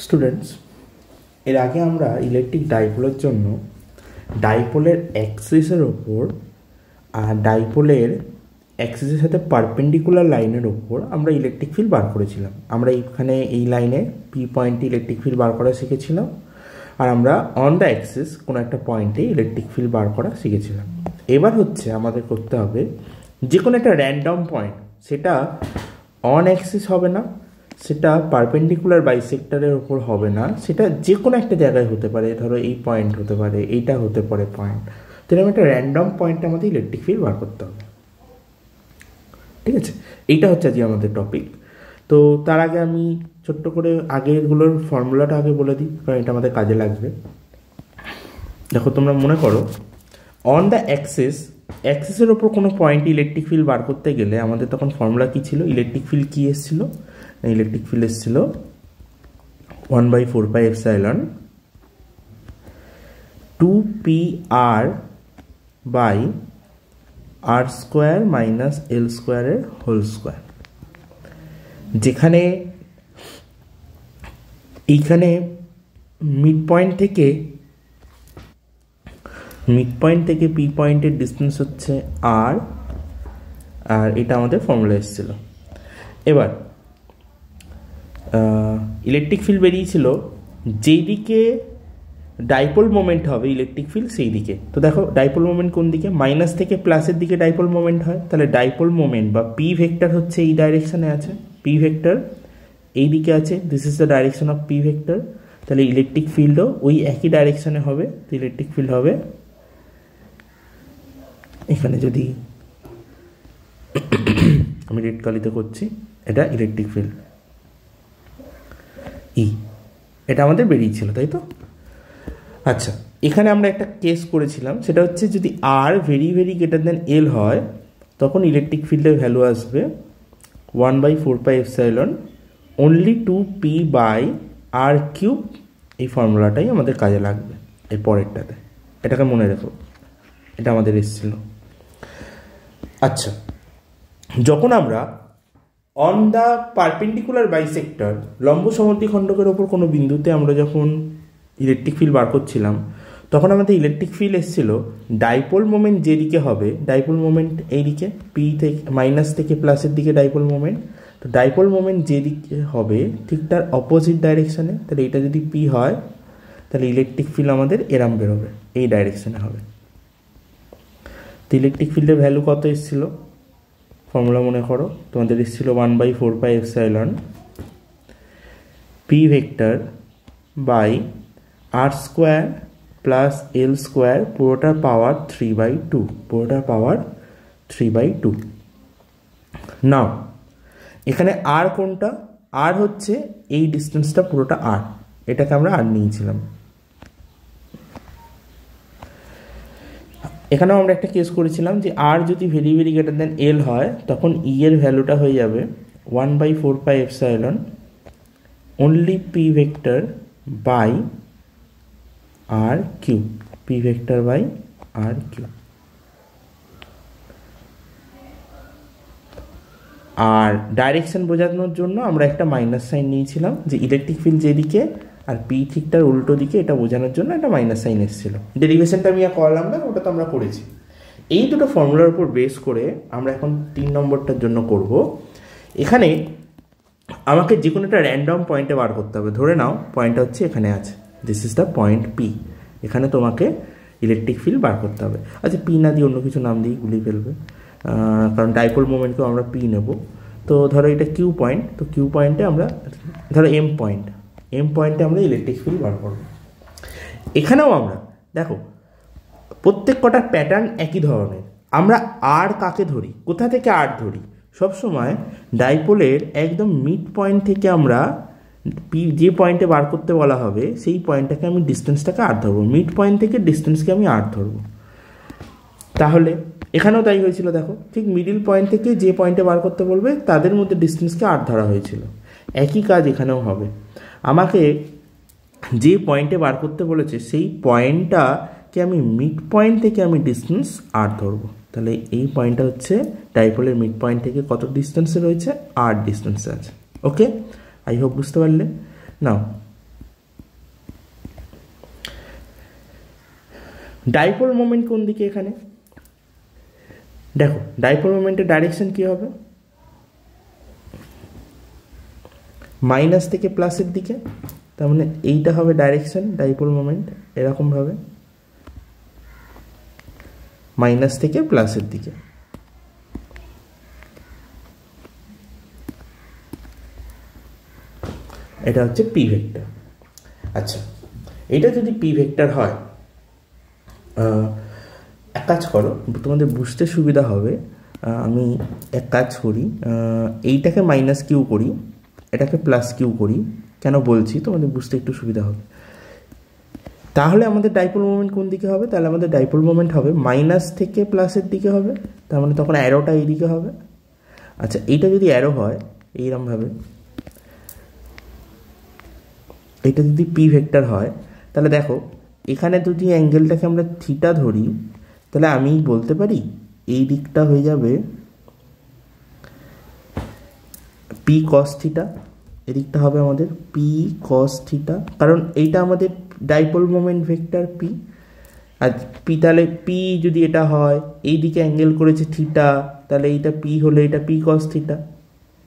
Students, এর আগে আমরা ইলেকট্রিক ডাইপোলের জন্য ডাইপোলের অ্যাক্সিসের ওপর আর ডাইপোলের অ্যাক্সিসের সাথে পারপেন্ডিকুলার লাইনের ওপর আমরা ইলেকট্রিক ফিল্ড বার করেছিলাম। আমরা এখানে এই লাইনে পি পয়েন্টে ইলেকট্রিক ফিল্ড বার করা শিখেছিলাম, আর আমরা অন দ্য অ্যাক্সিস কোনো একটা পয়েন্টে ইলেকট্রিক ফিল্ড বার করা শিখেছিলাম। এবার হচ্ছে আমাদের করতে হবে যে কোনো একটা র্যান্ডম পয়েন্ট, সেটা অন অ্যাক্সিস হবে না, সেটা পারপেন্ডিকুলার বাইসেক্টরের ওপর হবে না, সেটা যে কোনো একটা জায়গায় হতে পারে। ধরো এই পয়েন্ট হতে পারে, এইটা হতে পারে পয়েন্ট। তো এরকম একটা র্যান্ডম পয়েন্টে আমাদের ইলেকট্রিক ফিল্ড বার করতে হবে। ঠিক আছে, এইটা হচ্ছে আজকে আমাদের টপিক। তো তার আগে আমি ছোট্ট করে আগেরগুলোর ফর্মুলাটা আগে বলে দিই, কারণ এটা আমাদের কাজে লাগবে। দেখো, তোমরা মনে করো অন দ্য অ্যাক্সিসের ওপর কোনো পয়েন্টে ইলেকট্রিক ফিল্ড বার করতে গেলে আমাদের তখন ফর্মুলা কী ছিল? ইলেকট্রিক ফিল্ড কী এসেছিল? ইলেকট্রিক ফিল্ড এসেছিল 1/4πε 2πr by r square minus L স্কোয়ারের হোল স্কোয়ার। যেখানে এইখানে মিড পয়েন্ট থেকে পি পয়েন্টের ডিস্টেন্স হচ্ছে আর এটা আমাদের ফর্মুলা এসেছিল। এবার ইলেকট্রিক ফিল্ড বেরিয়েছিল যেই দিকে ডাইপোল মোমেন্ট হবে ইলেকট্রিক ফিল্ড সেই দিকে। তো দেখো, ডাইপোল মোমেন্ট কোন দিকে? মাইনাস থেকে প্লাসের দিকে ডাইপোল মোমেন্ট হয়। তাহলে ডাইপোল মোমেন্ট বা পি ভেক্টর হচ্ছে এই ডাইরেকশানে আছে, পি ভেক্টর এই দিকে আছে, this is the direction of P vector. তাহলে ইলেকট্রিক ফিল্ডও ওই একই ডাইরেকশানে হবে। তো ইলেকট্রিক ফিল্ড হবে এখানে, যদি আমি রেড কালিতে করছি, এটা ইলেকট্রিক ফিল্ড এটা আমাদের বেরিয়েছিল, তাই তো? আচ্ছা, এখানে আমরা একটা কেস করেছিলাম, সেটা হচ্ছে যদি r very very greater than L হয়, তখন ইলেকট্রিক ফিল্ডের ভ্যালু আসবে 1/4πε অনলি 2p/r³। এই ফর্মুলাটাই আমাদের কাজে লাগবে এই পরেরটাতে, এটাকে মনে রেখো, এটা আমাদের এসেছিল। আচ্ছা, যখন আমরা অন দ্য পারপেন্ডিকুলার বাইসেক্টর লম্ব সমদ্বিখণ্ডকের ওপর কোনো বিন্দুতে আমরা যখন ইলেকট্রিক ফিল্ড বার করছিলাম, তখন আমাদের ইলেকট্রিক ফিল্ড এসেছিল ডাইপোল মোমেন্ট যেদিকে হবে, ডাইপোল মোমেন্ট এইদিকে পি থেকে মাইনাস থেকে প্লাসের দিকে ডাইপোল মোমেন্ট। তো ডাইপোল মোমেন্ট যেদিকে হবে ঠিক তার অপোজিট ডাইরেকশানে। তাহলে এটা যদি পি হয়, তাহলে ইলেকট্রিক ফিল্ড আমাদের এরম বেরোবে, এই ডাইরেকশানে হবে। তো ইলেকট্রিক ফিল্ডের ভ্যালু কত এসেছিল? ফর্মুলা মনে করো, তোমাদের এসেছিল 1/4πε P vector by r square plus L square, পুরোটার পাওয়ার 3/2, পুরোটার পাওয়ার 3/2। নাও এখানে আর কোনটা? আর হচ্ছে এই ডিস্টেন্সটা পুরোটা আর, এটাকে আমরা আর নিয়েছিলাম। এখানেও আমরা একটা কেস করেছিলাম যে আর যদি very very greater than L হয়, তখন ই এর ভ্যালুটা হয়ে যাবে 1/4πε only P vector by r³, P vector by r³। আর ডাইরেকশন বোঝানোর জন্য আমরা একটা মাইনাস সাইন নিয়েছিলাম, যে ইলেকট্রিক ফিল্ড যেদিকে আর পি ঠিকটার উল্টো দিকে, এটা বোঝানোর জন্য একটা মাইনাস সাইন এসেছিল। ডেরিভেশনটা আমি আর করলাম না, ওটা তো আমরা করেছি। এই দুটো ফর্মুলার উপর বেস করে আমরা এখন 3 নম্বরটার জন্য করব। এখানে আমাকে যে কোনো একটা র্যান্ডম পয়েন্টে বার করতে হবে। ধরে নাও পয়েন্টটা হচ্ছে এখানে আছে, this is the point P. এখানে তোমাকে ইলেকট্রিক ফিল্ড বার করতে হবে। আচ্ছা, পি না দিয়ে অন্য কিছু নাম দিয়ে গুলিয়ে ফেলবে, কারণ ডাইপোল মোমেন্টকেও আমরা পি নেব। তো ধরো এটা কিউ পয়েন্ট, তো কিউ পয়েন্টে আমরা ধরো এম পয়েন্টে আমরা ইলেকট্রিক ফিল্ড বার করব। এখানেও আমরা দেখো প্রত্যেক কটার প্যাটার্ন একই ধরনের। আমরা আর কাকে ধরি, কোথা থেকে আর ধরি? সবসময় ডাইপোলের একদম মিড পয়েন্ট থেকে আমরা পি যে পয়েন্টে বার করতে বলা হবে সেই পয়েন্টটাকে আমি ডিস্টেন্সটাকে আর ধরবো, মিড পয়েন্ট থেকে ডিস্টেন্সকে আমি আর ধরবো। তাহলে এখানেও তাই হয়েছিল, দেখো ঠিক মিডিল পয়েন্ট থেকে যে পয়েন্টে বার করতে বলবে তাদের মধ্যে ডিস্টেন্সকে আর ধরা হয়েছিল। একই কাজ এখানেও হবে। আমাকে যে পয়েন্টে বার করতে বলেছে সেই পয়েন্টটাকে আমি মিড পয়েন্ট থেকে আমি ডিস্টেন্স আর ধরবো। তাহলে এই পয়েন্টটা হচ্ছে ডাইপোলের মিড পয়েন্ট থেকে কত ডিস্টেন্সে রয়েছে? আর ডিস্টেন্সে আছে। ওকে, আই হোপ বুঝতে পারলে। নাও ডাইপোল মোমেন্ট কোন দিকে এখানে দেখো, ডাইপোল মোমেন্টের ডাইরেকশন কি হবে, মাইনাস থেকে প্লাসের দিকে, তার মানে এইটা হবে ডাইরেকশন ডাইপোল মোমেন্ট, এরকমভাবে মাইনাস থেকে প্লাসের দিকে। এটা হচ্ছে পি ভেক্টর। আচ্ছা, এটা যদি পি ভেক্টর হয়, এক কাজ করো, তোমাদের বুঝতে সুবিধা হবে, আমি এক কাজ করি, এইটাকে মাইনাস কিউ করি, এটাকে প্লাস কিউ করি, কেন বলছি তোমাদের বুঝতে একটু সুবিধা হবে। তাহলে আমাদের ডাইপোল মোমেন্ট কোন দিকে হবে, তাহলে আমাদের ডাইপোল মোমেন্ট হবে মাইনাস থেকে প্লাসের দিকে হবে, তার মানে তখন অ্যারোটা এইদিকে হবে। আচ্ছা, এইটা যদি অ্যারো হয় এইরকমভাবে, এটা যদি পি ভেক্টর হয়, তাহলে দেখো এখানে যদি অ্যাঙ্গেলটাকে আমরা থিটা ধরি, তাহলে আমি বলতে পারি এই দিকটা হয়ে যাবে পি কস থিটা, এদিকটা হবে আমাদের পি কস থিটা, কারণ এইটা আমাদের ডাইপোল মোমেন্ট ভেক্টর পি। আর পি, তাহলে পি যদি এটা হয়, এই দিকে অ্যাঙ্গেল করেছে থিটা, তাহলে এইটা পি হলে এটা পি কস থিটা,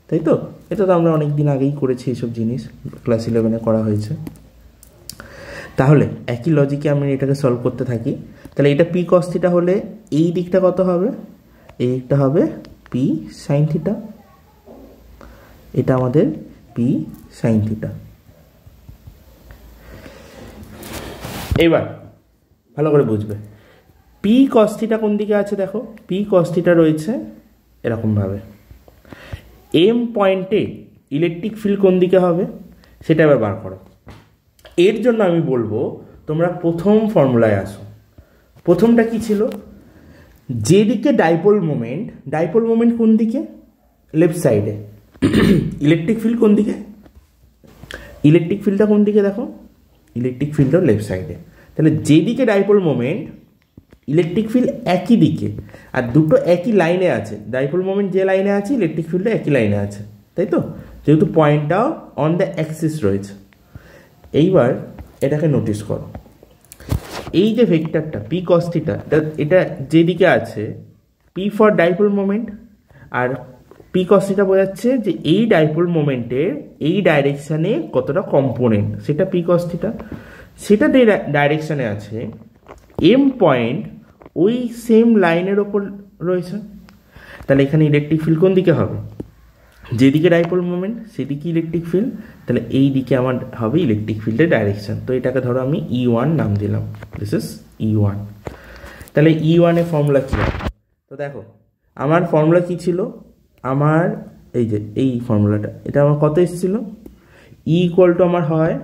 তাই তো? এটা তো আমরা অনেক দিন আগেই করেছি, এইসব জিনিস ক্লাস 11-এ করা হয়েছে। তাহলে একই লজিকে আমি এটাকে সলভ করতে থাকি। তাহলে এটা পি কস থিটা হলে এই দিকটা কত হবে, এই দিকটা হবে পি সাইন থিটা, এটা আমাদের পি সাইন থিটা। এবার ভালো করে বুঝবে, পি কস থিটা কোন দিকে আছে, দেখো পি কস থিটা রয়েছে এরকমভাবে। এম পয়েন্টে ইলেকট্রিক ফিল্ড কোন দিকে হবে সেটা এবার বার করো। এর জন্য আমি বলবো তোমরা প্রথম ফর্মুলায় আসো। প্রথমটা কি ছিল, যেদিকে ডাইপোল মোমেন্ট কোন দিকে, লেফট সাইডে, ইলেকট্রিক ফিল্ড কোন দিকে, ইলেকট্রিক ফিল্ডটা কোন দিকে দেখো, ইলেকট্রিক ফিল্ডও লেফট সাইডে। তাহলে যেদিকে ডাইপোল মোমেন্ট, ইলেকট্রিক ফিল্ড একই দিকে, আর দুটো একই লাইনে আছে, ডাইপোল মোমেন্ট যে লাইনে আছে ইলেকট্রিক ফিল্ডও একই লাইনে আছে, তাই তো? যেহেতু পয়েন্টটাও অন দ্য অ্যাক্সিস রয়েছে। এইবার এটাকে নোটিস করো, এই যে ভেক্টরটা পি কস থিটা, এটা যেদিকে আছে পি ফর ডাইপোল মোমেন্ট, আর পি কস থিটা বোঝাচ্ছে যে এই ডাইপোল মোমেন্টের এই ডাইরেকশানে কতটা কম্পোনেন্ট, সেটা পি কস থিটা। সেটা যে ডাইরেকশানে আছে, এম পয়েন্ট ওই সেম লাইনের ওপর রয়েছে। তাহলে এখানে ইলেকট্রিক ফিল্ড কোন দিকে হবে, যেদিকে ডাইপোল মোমেন্ট সেদিকে ইলেকট্রিক ফিল্ড, তাহলে এই দিকে আমার হবে ইলেকট্রিক ফিল্ডের ডাইরেকশন। তো এটাকে ধরো আমি E1 নাম দিলাম, দিস ইজ E1। তাহলে E1 এর ফর্মুলা কী হবে, তো দেখো আমার ফর্মুলা কী ছিল, আমার এই যে এই ফর্মুলাটা, এটা আমার কত এসেছিল, E ইকুয়াল টু আমার হয়,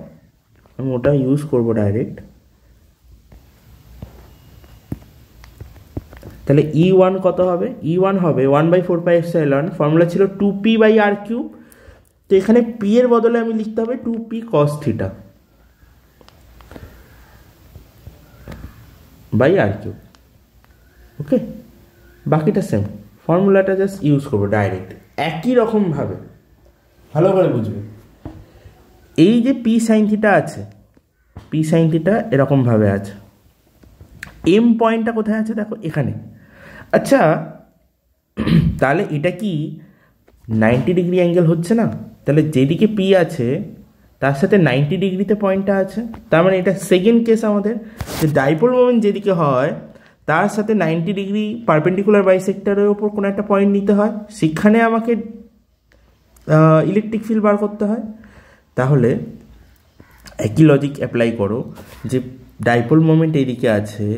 আমি ওটা ইউজ করবো ডাইরেক্ট। তাহলে E1 কত হবে, E1 হবে 1/4πε, ফর্মুলা ছিল 2p/r³। তো এখানে p এর বদলে আমি লিখতে হবে 2p cos থিটা r³। ওকে, বাকিটা সেম, ফর্মুলাটা জাস্ট ইউজ করবো ডাইরেক্ট একই রকমভাবে। ভালো করে বুঝবে, এই যে পি সাইন থিটা আছে, পি সাইন থিটা এরকমভাবে আছে, এম পয়েন্টটা কোথায় আছে দেখো এখানে। আচ্ছা, তাহলে এটা কি 90 ডিগ্রি অ্যাঙ্গেল হচ্ছে না? তাহলে যেদিকে পি আছে তার সাথে 90 ডিগ্রিতে পয়েন্টটা আছে, তার মানে এটা সেকেন্ড কেস আমাদের, যে ডাইপোল মোমেন্ট যেদিকে হয় তার সাথে 90 ডিগ্রি পারপেন্ডিকুলার বাইসেক্টরের ওপর কোনো একটা পয়েন্ট নিতে হয়, সেখানে আমাকে ইলেকট্রিক ফিল্ড বার করতে হয়। তাহলে একই লজিক অ্যাপ্লাই করো, যে ডাইপোল মোমেন্ট এইদিকে আছে,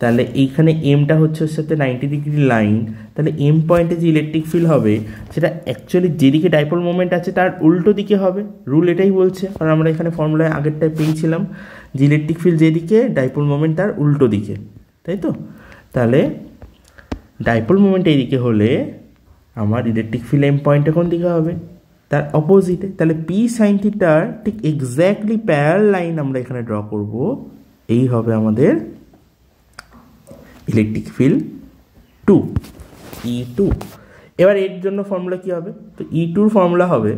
তাহলে এইখানে এমটা হচ্ছে ওর সাথে 90 ডিগ্রি লাইন, তাহলে এম পয়েন্টে যে ইলেকট্রিক ফিল্ড হবে সেটা অ্যাকচুয়ালি যেদিকে ডাইপোল মোমেন্ট আছে তার উল্টো দিকে হবে, রুল এটাই বলছে। কারণ আমরা এখানে ফর্মুলায় আগেরটায় পেয়েছিলাম যে ইলেকট্রিক ফিল্ড যেদিকে ডাইপোল মোমেন্ট তার উল্টো দিকে, তাই তো? তাহলে ডাইপোল মোমেন্ট এইদিকে হলে আমার ইলেকট্রিক ফিল্ড এম পয়েন্টে কোন দিকে হবে, তার অপোজিটে। তাহলে পি সাইন থিটার ঠিক এক্স্যাক্টলি প্যারাল লাইন আমরা এখানে ড্র করব, এই হবে আমাদের ইলেকট্রিক ফিল্ড 2 E2। এবার এর জন্য ফর্মুলা কি হবে, তো E2 ফর্মুলা হবে,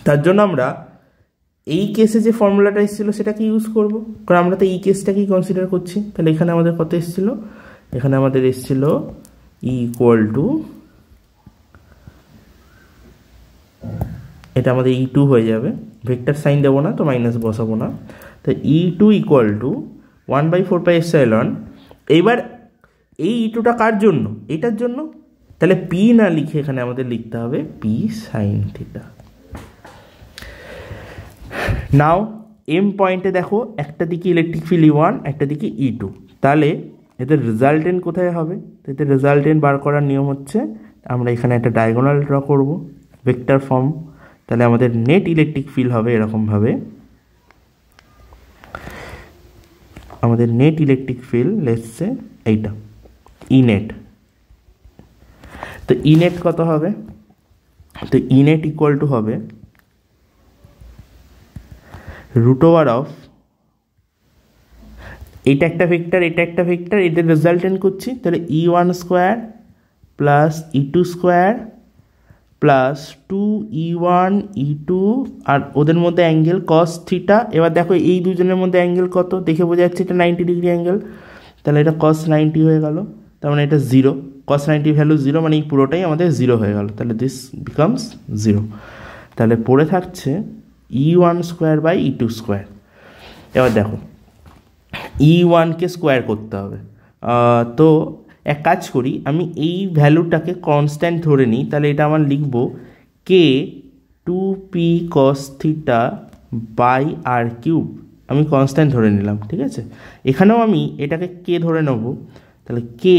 তার জন্য আমরা এই কেসে যে ফর্মুলাটা এসেছিলো সেটাকে ইউজ করব, কারণ আমরা তো এই কেসটাকেই কনসিডার করছি। তাহলে এখানে আমাদের কত এসেছিলো, এখানে আমাদের এসেছিলো ইকুয়াল টু, এটা আমাদের E2 হয়ে যাবে, ভেক্টর সাইন দেবো না তো মাইনাস বসাবো না, তো E2 ইকুয়াল টু 1/4πε। এইবার এই E2টা কার জন্য, এটার জন্য, তাহলে P না লিখে এখানে আমাদের লিখতে হবে P সাইন থিটা। নাও এম পয়েন্টে দেখো একটা দিকে ইলেকট্রিক ফিল্ড E1, একটা দিকে E2, তাহলে এদের রেজাল্টেন্ট কোথায় হবে? এদের রেজাল্টেন্ট বার করার নিয়ম হচ্ছে আমরা এখানে একটা ডায়াগোনাল ড্র করব ভেক্টর ফর্ম। তাহলে আমাদের নেট ইলেকট্রিক ফিল্ড হবে এরকমভাবে, আমাদের net electric field let's say এইটা ই নেট। তো ই নেট কত হবে? তো ই নেট ইকুয়াল টু হবে √, এটা একটা ভেক্টর, এটা একটা ভেক্টর, এদের রেজাল্টেন্ট করছি, তাহলে E1 square plus E2 square plus 2E1 E2, আর ওদের মধ্যে অ্যাঙ্গেল কস থিটা। এবার দেখো এই দুজনের মধ্যে অ্যাঙ্গেল কত, দেখে বোঝা যাচ্ছে এটা 90 ডিগ্রি অ্যাঙ্গেল, তাহলে এটা cos 90 হয়ে গেল, তার মানে এটা 0, cos 90 ভ্যালু 0, মানে এই পুরোটাই আমাদের 0 হয়ে গেল, তাহলে দিস বিকামস 0। তাহলে পড়ে থাকছে E1 square by E2 square. এবার দেখো E1কে স্কোয়ার করতে হবে, তো এক কাজ করি, আমি এই ভ্যালুটাকে কনস্ট্যান্ট ধরে নিই, তাহলে এটা আমার লিখব K 2p cos theta by r cube, আমি কনস্ট্যান্ট ধরে নিলাম, ঠিক আছে। এখানেও আমি এটাকে কে ধরে নেব, তাহলে K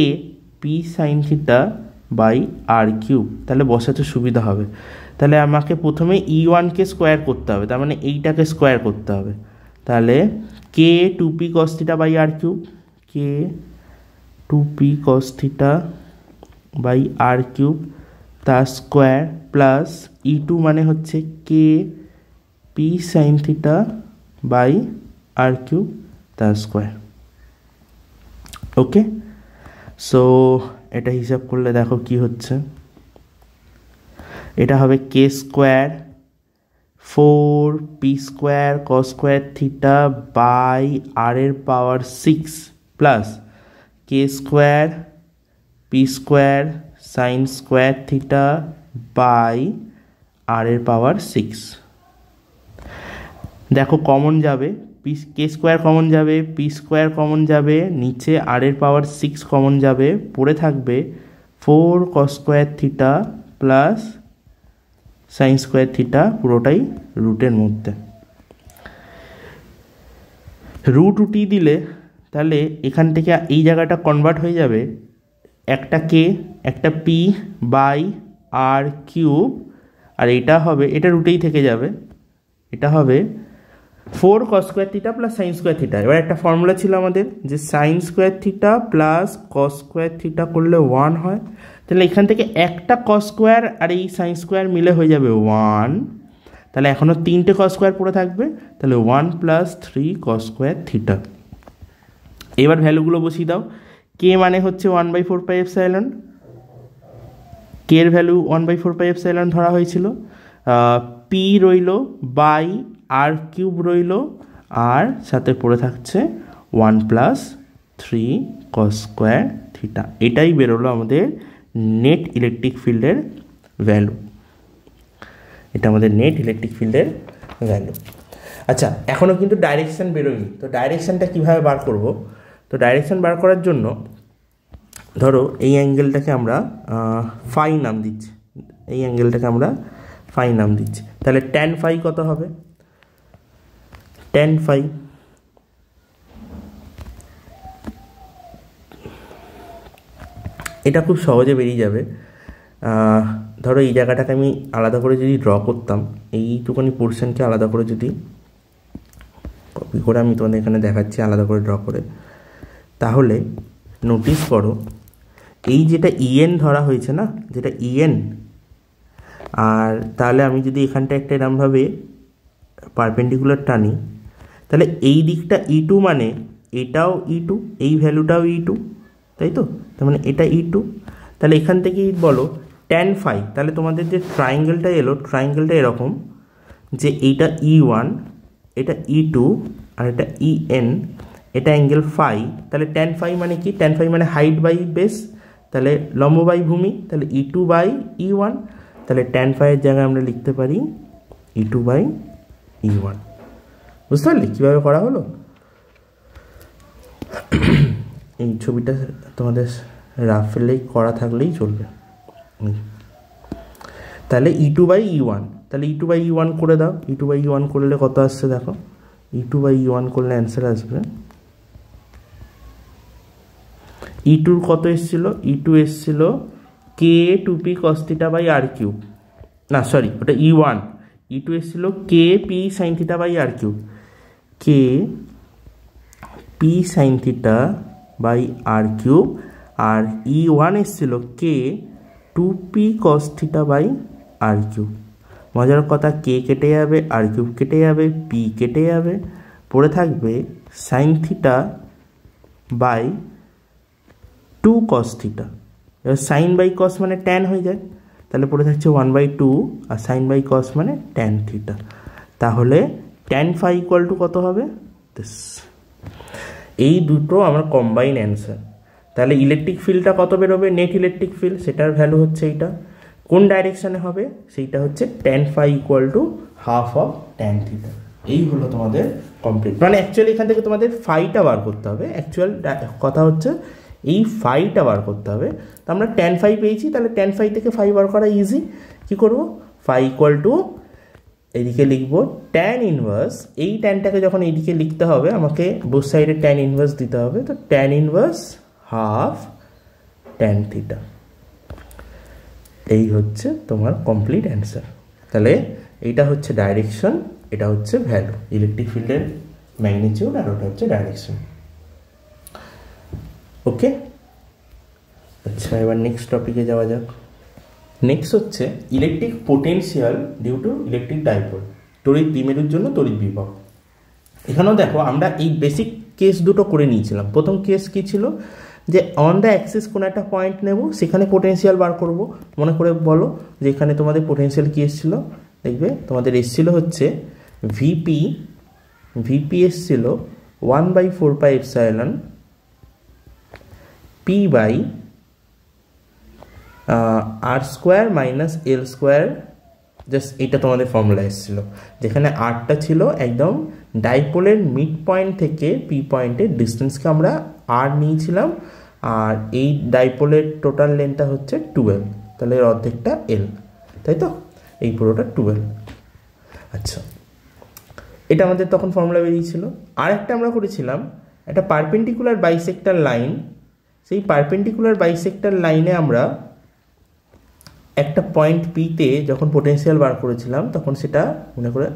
P sine theta by r cube, তাহলে বসাতে সুবিধা হবে। তাহলে আমাকে প্রথমে E1কে স্কোয়ার করতে হবে, তার মানে এইটাকে স্কোয়ার করতে হবে, তাহলে K 2p cos theta by r cube, K 2p cos theta by r cube তার স্কোয়ার প্লাস E2 মানে হচ্ছে K P sine theta by r cube তার স্কোয়ার। ওকে, সো এটা হিসাব করলে দেখো কি হচ্ছে, এটা হবে K square 4p square cos square theta by r এর power 6 plus K square P square sine square theta by r এর পাওয়ার 6। দেখো কমন যাবে, কে স্কোয়ার কমন যাবে, পি স্কোয়ার কমন যাবে, নিচে আর এর পাওয়ার 6 কমন যাবে, পড়ে থাকবে 4 cos square theta plus sign square theta, পুরোটাই রুটের মধ্যে। রুট উটি দিলে তাহলে এখান থেকে এই জায়গাটা কনভার্ট হয়ে যাবে, একটা কে একটা পি বাই আর কিউব, আর এটা হবে, এটা রুটেই থেকে যাবে, এটা হবে 4 cos square theta plus sign square theta. এবার একটা ফর্মুলা ছিল আমাদের যে sign square theta plus cos square theta করলে 1 হয়, তাহলে এখান থেকে একটা cos স্কোয়ার আর এই সাইন স্কোয়ার মিলে হয়ে যাবে 1, তাহলে এখনও 3টে cos স্কোয়ার পড়ে থাকবে, তাহলে 1 + 3 cos স্কোয়ার থিটা। এবার ভ্যালুগুলো বসিয়ে দাও, কে মানে হচ্ছে 1/4πε, কে এর ভ্যালু 1/4πε ধরা হয়েছিল, পি রইল বাই আর কিউব রইল, আর সাথে পড়ে থাকছে 1 + 3 cos স্কোয়ার থিটা। এটাই বেরোলো আমাদের নেট ইলেকট্রিক ফিল্ডের ভ্যালু, এটা আমাদের নেট ইলেকট্রিক ফিল্ডের ভ্যালু। আচ্ছা, এখনও কিন্তু ডাইরেকশান বেরোয়নি, তো ডাইরেকশানটা কীভাবে বার করব? তো ডাইরেকশান বার করার জন্য ধরো এই অ্যাঙ্গেলটাকে আমরা ফাই নাম দিচ্ছি, এই অ্যাঙ্গেলটাকে আমরা ফাই নাম দিচ্ছি, তাহলে tan ফাই কত হবে? tan ফাই এটা খুব সহজে বেরিয়ে যাবে। ধরো এই জায়গাটাকে আমি আলাদা করে যদি ড্র করতাম, এইটুখানি পোর্শনকে আলাদা করে যদি কপি করে আমি তোমাদের এখানে দেখাচ্ছি আলাদা করে ড্র করে, তাহলে নোটিস করো এই যেটা ইএন ধরা হয়েছে না, যেটা ইএন, আর তাহলে আমি যদি এখানটা একটা এরমভাবে পারপেন্ডিকুলার টানি, তাহলে এই দিকটা E2 মানে এটাও E2, এই ভ্যালুটাও E2, তাই তো, তার মানে এটা E2, তাহলে এখান থেকেই বলো tan ফাই, তাহলে তোমাদের যে ট্রায়াঙ্গেলটা এলো, ট্রায়াঙ্গেলটা এরকম যে এইটা E1 এটা E2 আর এটা EN, এটা অ্যাঙ্গেল ফাই। তাহলে ট্যান ফাই মানে কি? ট্যান ফাই মানে হাইট বাই বেস, তাহলে লম্ব বাই ভূমি, তাহলে E2 বাই E1। তাহলে ট্যান ফাইয়ের জায়গায় আমরা লিখতে পারি E2 বাই E1। বুঝতে পারলি কীভাবে করা হলো? এই ছবিটা তোমাদের রাফলি করা থাকলেই চলবে। তাহলে E2 বাই E1, তাহলে E2 বাই E1 করে দাও। E2 বাই E1 করলে কত আসছে দেখো, E2 বাই E1 করলে অ্যান্সার আসবে, E2 কত এসেছিল? E2 এসেছিল K 2p cos θ by r cube, না সরি ওটা E1। E2 এসেছিল K P sine theta by r cube, K P sine theta by r cube. আর E1 এসেছিল K 2p cos θ by r cube. মজার কথা, কে কেটে যাবে, আর কিউব কেটে যাবে, পি কেটে যাবে, পড়ে থাকবে সাইন থিটা বাই 2 cos θ। এবার সাইন বাই কস মানে ট্যান হয়ে যায়, তাহলে পড়ে থাকছে 1/2, আর সাইন বাই কস মানে ট্যান থিটা। তাহলে ট্যান ফাই ইকুয়াল টু কত হবে? এই দুটো আমার কম্বাইন অ্যান্সার। তাহলে ইলেকট্রিক ফিল্ডটা কত বেরোবে? নেট ইলেকট্রিক ফিল্ড, সেটার ভ্যালু হচ্ছে এইটা। কোন ডাইরেকশানে হবে? সেইটা হচ্ছে tan phi equal to half of tan theta. এই হলো তোমাদের কমপ্লিট। মানে অ্যাকচুয়ালি এখান থেকে তোমাদের ফাইটা বার করতে হবে। অ্যাকচুয়াল কথা হচ্ছে এই ফাইটা বার করতে হবে। তো আমরা ট্যান ফাই পেয়েছি, তাহলে ট্যান ফাই থেকে ফাই বার করা ইজি। কী করবো? ফাই ইকুয়াল টু এদিকে লিখবো ট্যান ইনভার্স। এই ট্যানটাকে যখন এইদিকে লিখতে হবে আমাকে বোথ সাইডে ট্যান ইনভার্স দিতে হবে, তো tan inverse half tan theta. এই হচ্ছে তোমার কমপ্লিট অ্যান্সার। তাহলে এইটা হচ্ছে ডাইরেকশন, এটা হচ্ছে ভ্যালু, ইলেকট্রিক ফিল্ডের ম্যাগনিটিউড, আর ওটা হচ্ছে ডাইরেকশন। ওকে, আচ্ছা এবার নেক্সট টপিকে যাওয়া যাক। নেক্সট হচ্ছে electric potential due to electric dipole, তড়িৎ দ্বিমেরুর জন্য তড়িৎ বিভব। এখানেও দেখো আমরা এই বেসিক কেস দুটো করে নিয়েছিলাম। প্রথম কেস কী ছিল? যে অন দ্য অ্যাক্সিস কোনো একটা পয়েন্ট নেব, সেখানে পোটেনশিয়াল বার করব। মনে করে বলো যে এখানে তোমাদের পোটেনশিয়াল কী এসেছিল? দেখবে তোমাদের এসেছিল হচ্ছে ভিপি এসেছিল 1/4πε P by r square minus L square. Just এটা তোমাদের ফর্মুলা এসেছিলো, যেখানে আরটা ছিল একদম ডাইপোলের মিড পয়েন্ট থেকে পি পয়েন্টের ডিস্টেন্সকে আমরা আর নিয়েছিলাম, আর এই ডাইপোলের টোটাল লেন্থটা হচ্ছে 12, তাহলে এর অর্ধেকটা এল, তাই তো? এই পুরোটা 12। আচ্ছা, এটা আমাদের তখন ফর্মুলা বেরিয়েছিল। আর একটা আমরা করেছিলাম একটা পারপেন্ডিকুলার বাইসেক্টর লাইন। সেই পারপেন্ডিকুলার বাইসেক্টর লাইনে আমরা একটা পয়েন্ট পিতে যখন পোটেনশিয়াল বার করেছিলাম তখন সেটা মনে করে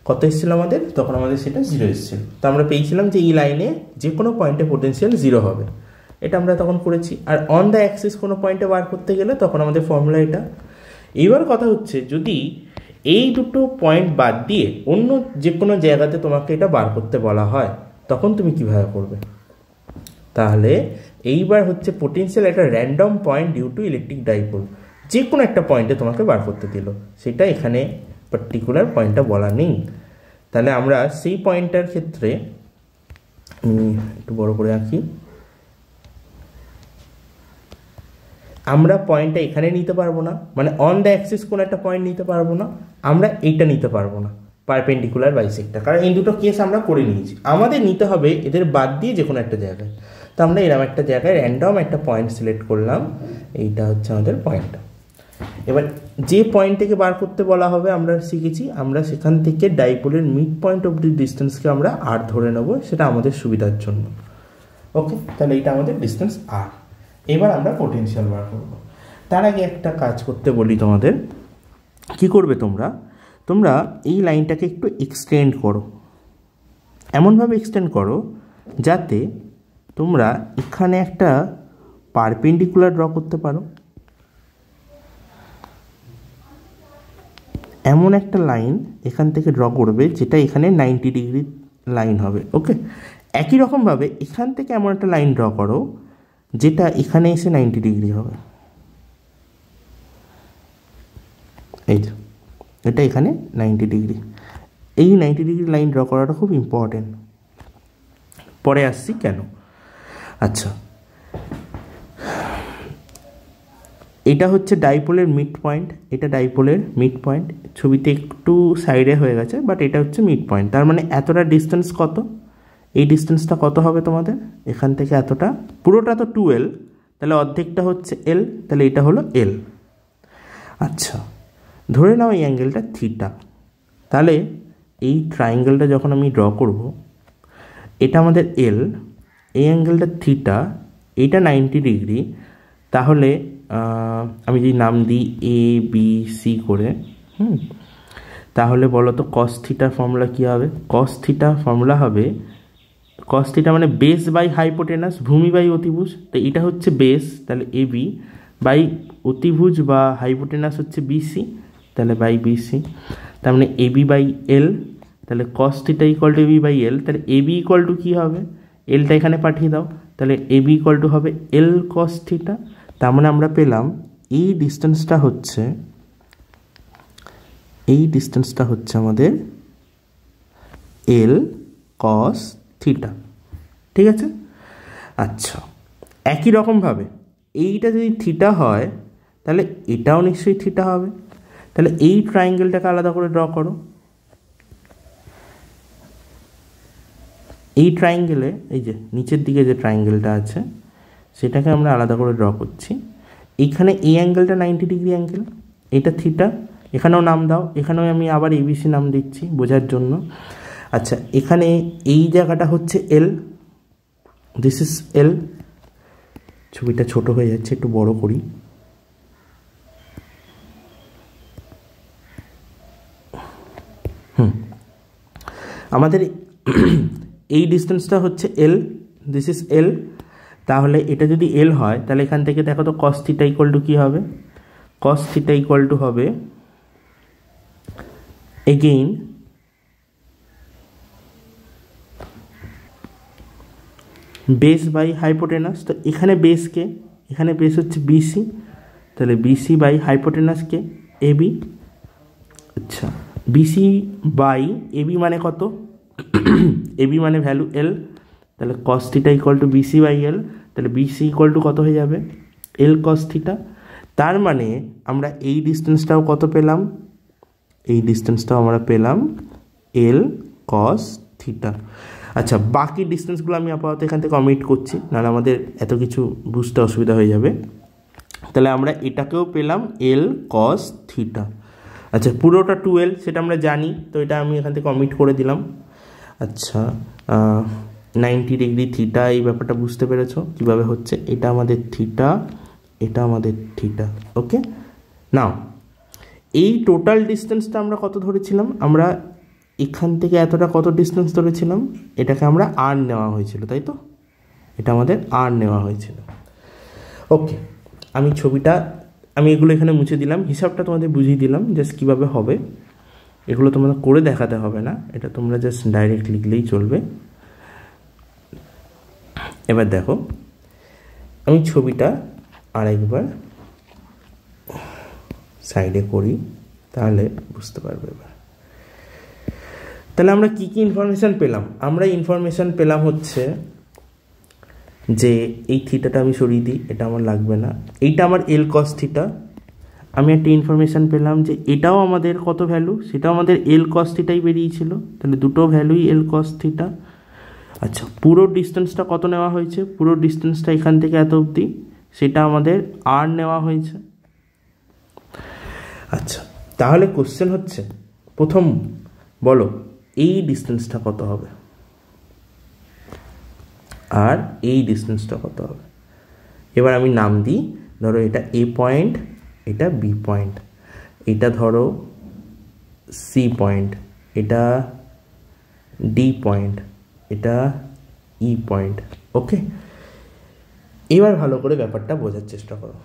কত এসেছিল আমাদের? তখন আমাদের সেটা 0 এসেছিল। তো আমরা পেয়েছিলাম যে এই লাইনে যে কোনো পয়েন্টে পোটেনশিয়াল 0 হবে, এটা আমরা তখন করেছি। আর অন দ্য অ্যাক্সিস কোনো পয়েন্টে বার করতে গেলে তখন আমাদের ফর্মুলা এটা। এইবার কথা হচ্ছে যদি এই দুটো পয়েন্ট বাদ দিয়ে অন্য যে কোনো জায়গাতে তোমাকে এটা বার করতে বলা হয় তখন তুমি কিভাবে করবে? তাহলে এইবার হচ্ছে পোটেনশিয়াল একটা random point due to electric dipole, যে কোনো একটা পয়েন্টে তোমাকে বার করতে দিল, সেটা এখানে পার্টিকুলার পয়েন্টটা বলা নেই। তাহলে আমরা সেই পয়েন্টটার ক্ষেত্রে একটু বড় করে আঁকি। আমরা পয়েন্টটা এখানে নিতে পারবো না, মানে অন দ্য অ্যাক্সিস কোনো একটা পয়েন্ট নিতে পারবো না, আমরা এইটা নিতে পারবো না পারপেন্ডিকুলার বাইসেক্টর, কারণ এই দুটো কেস আমরা করে নিয়েছি। আমাদের নিতে হবে এদের বাদ দিয়ে যে কোনো একটা জায়গায়। তো আমরা এরকম একটা জায়গায় র্যান্ডম একটা পয়েন্ট সিলেক্ট করলাম, এইটা হচ্ছে আমাদের পয়েন্টটা। এবার যে পয়েন্ট থেকে বার করতে বলা হবে আমরা শিখেছি, আমরা সেখান থেকে ডাইপোলের মিড পয়েন্ট অফ দি ডিস্টেন্সকে আমরা আর ধরে নেব, সেটা আমাদের সুবিধার জন্য। ওকে, তাহলে এইটা আমাদের ডিস্টেন্স আর। এবার আমরা পোটেনশিয়াল বার করব। তার আগে একটা কাজ করতে বলি তোমাদের, কি করবে তোমরা এই লাইনটাকে একটু এক্সটেন্ড করো, এমনভাবে এক্সটেন্ড করো যাতে তোমরা এখানে একটা পারপেন্ডিকুলার ড্র করতে পারো। এমন একটা লাইন এখান থেকে ড্র করবে যেটা এখানে 90 ডিগ্রি লাইন হবে। ওকে, একই রকমভাবে এখান থেকে এমন একটা লাইন ড্র করো যেটা এখানে এসে 90 ডিগ্রি হবে। এই যে এটা এখানে 90 ডিগ্রি। এই 90 ডিগ্রি লাইন ড্র করাটা খুব ইম্পর্টেন্ট, পরে আসছি কেন। আচ্ছা, এটা হচ্ছে ডাইপোলের মিড পয়েন্ট, এটা ডাইপোলের মিড পয়েন্ট, ছবিতে একটু সাইডে হয়ে গেছে, বাট এটা হচ্ছে মিড পয়েন্ট। তার মানে এতটা ডিস্টেন্স কত, এই ডিস্টেন্সটা কত হবে তোমাদের, এখান থেকে এতটা, পুরোটা তো 2L, তাহলে অর্ধেকটা হচ্ছে L, তাহলে এটা হলো L। আচ্ছা, ধরে নাও এই অ্যাঙ্গেলটা থিটা, তাহলে এই ট্রায়াঙ্গেলটা যখন আমি ড্র করব, এটা আমাদের L, এই অ্যাঙ্গেলটা থিটা, এইটা 90 ডিগ্রি, তাহলে আমি যদি নাম দিই ABC করে, তাহলে বলো তো কস থিটার ফর্মুলা কী হবে। কস থিটা ফর্মুলা হবে, কস থিটা মানে বেস বাই হাইপোটেনাস, ভূমি বাই অতিভুজ, তো এটা হচ্ছে বেস, তাহলে AB বাই অতিভুজ বা হাইপোটেনাস হচ্ছে BC, তাহলে বাই BC, তার মানে AB বাই L, তাহলে cos theta equal to AB by L, তাহলে AB ইকুয়াল টু কী হবে, এলটা এখানে পাঠিয়ে দাও, তাহলে AB ইকুয়াল টু হবে L কস থিটা। তার মানে আমরা পেলাম এই ডিস্টেন্সটা হচ্ছে, এই ডিস্টেন্সটা হচ্ছে আমাদের L কস থিটা, ঠিক আছে। আচ্ছা, একই রকমভাবে এইটা যদি থিটা হয়, তাহলে এটাও নিশ্চয়ই থিটা হবে, তাহলে এই ট্রায়াঙ্গেলটাকে আলাদা করে ড্র করো। এই ট্রায়াঙ্গেলে এই যে নিচের দিকে যে ট্রায়াঙ্গেলটা আছে সেটাকে আমরা আলাদা করে ড্র করছি। এইখানে এই অ্যাঙ্গেলটা 90 ডিগ্রি অ্যাঙ্গেল, এটা থিটা, এখানেও নাম দাও, এখানেও আমি আবার ABC নাম দিচ্ছি বোঝার জন্য। আচ্ছা, এখানে এই জায়গাটা হচ্ছে L, দিস ইজ L, ছবিটা ছোট হয়ে যাচ্ছে, একটু বড় করি। আমাদের এই ডিস্টেন্সটা হচ্ছে L, দিস ইজ L, তাহলে এটা যদি L হয়, তাহলে এখান থেকে দেখো তো কস থিটা ইকুয়াল টু কী হবে, কস থিটা ইকুয়াল টু হবে এগেইন বেস বাই হাইপোটেনাস, তো এখানে বেসকে, এখানে বেস হচ্ছে BC, তাহলে BC বাই হাইপোটেনাসকে AB। আচ্ছা, BC বাই AB মানে কত, AB মানে ভ্যালু L, তাহলে cos theta equal to BC by L, তাহলে BC ইকুয়াল টু কত হয়ে যাবে, L কস থিটা। তার মানে আমরা এই ডিস্টেন্সটাও কত পেলাম, এই ডিস্টেন্সটাও আমরা পেলাম L কস থিটা। আচ্ছা, বাকি ডিস্টেন্সগুলো আমি আপাতত এখান থেকে অমিট করছি, নাহলে আমাদের এত কিছু বুঝতে অসুবিধা হয়ে যাবে। তাহলে আমরা এটাকেও পেলাম L কস থিটা। আচ্ছা, পুরোটা 2L সেটা আমরা জানি, তো এটা আমি এখান থেকে অমিট করে দিলাম। আচ্ছা, 90 ডিগ্রি থিটা, এই ব্যাপারটা বুঝতে পেরেছো কীভাবে হচ্ছে, এটা আমাদের থিটা, এটা আমাদের থিটা। ওকে, নাও এই টোটাল ডিস্টেন্সটা আমরা কত ধরেছিলাম, আমরা এখান থেকে এতটা কত ডিস্টেন্স ধরেছিলাম, এটাকে আমরা R নেওয়া হয়েছিল, তাই তো, এটা আমাদের R নেওয়া হয়েছিল। ওকে, আমি ছবিটা, আমি এগুলো এখানে মুছে দিলাম, হিসাবটা তোমাদের বুঝিয়ে দিলাম জাস্ট কীভাবে হবে, এগুলো তোমাদের করে দেখাতে হবে না, এটা তোমরা জাস্ট ডাইরেক্ট লিখলেই চলবে। এবার দেখো, আমি ছবিটা আরেকবার সাইডে করি, তাহলে বুঝতে পারবে এবার। তাহলে আমরা কি কি ইনফরমেশান পেলাম, আমরা ইনফরমেশান পেলাম হচ্ছে যে এই থিটাটা আমি সরিয়ে দিই, এটা আমার লাগবে না, এইটা আমার L cos থিটা। আমি একটা ইনফরমেশান পেলাম যে এটাও আমাদের কত ভ্যালু, সেটাও আমাদের L cos থিটাই বেরিয়েছিল, তাহলে দুটো ভ্যালুই L cos থিটা। আচ্ছা, পুরো ডিস্টেন্সটা কত নেওয়া হয়েছে, পুরো ডিস্টেন্সটা এখান থেকে এত অবধি, সেটা আমাদের R নেওয়া হয়েছে। আচ্ছা, তাহলে কোশ্চেন হচ্ছে, প্রথম বলো এই ডিস্টেন্সটা কত হবে আর এই ডিস্টেন্সটা কত হবে। এবার আমি নাম দিই, ধরো এটা A পয়েন্ট, এটা B পয়েন্ট, এটা ধরো C পয়েন্ট, এটা D পয়েন্ট, এটা E পয়েন্ট। ওকে, এবার ভালো করে ব্যাপারটা বোঝার চেষ্টা করো।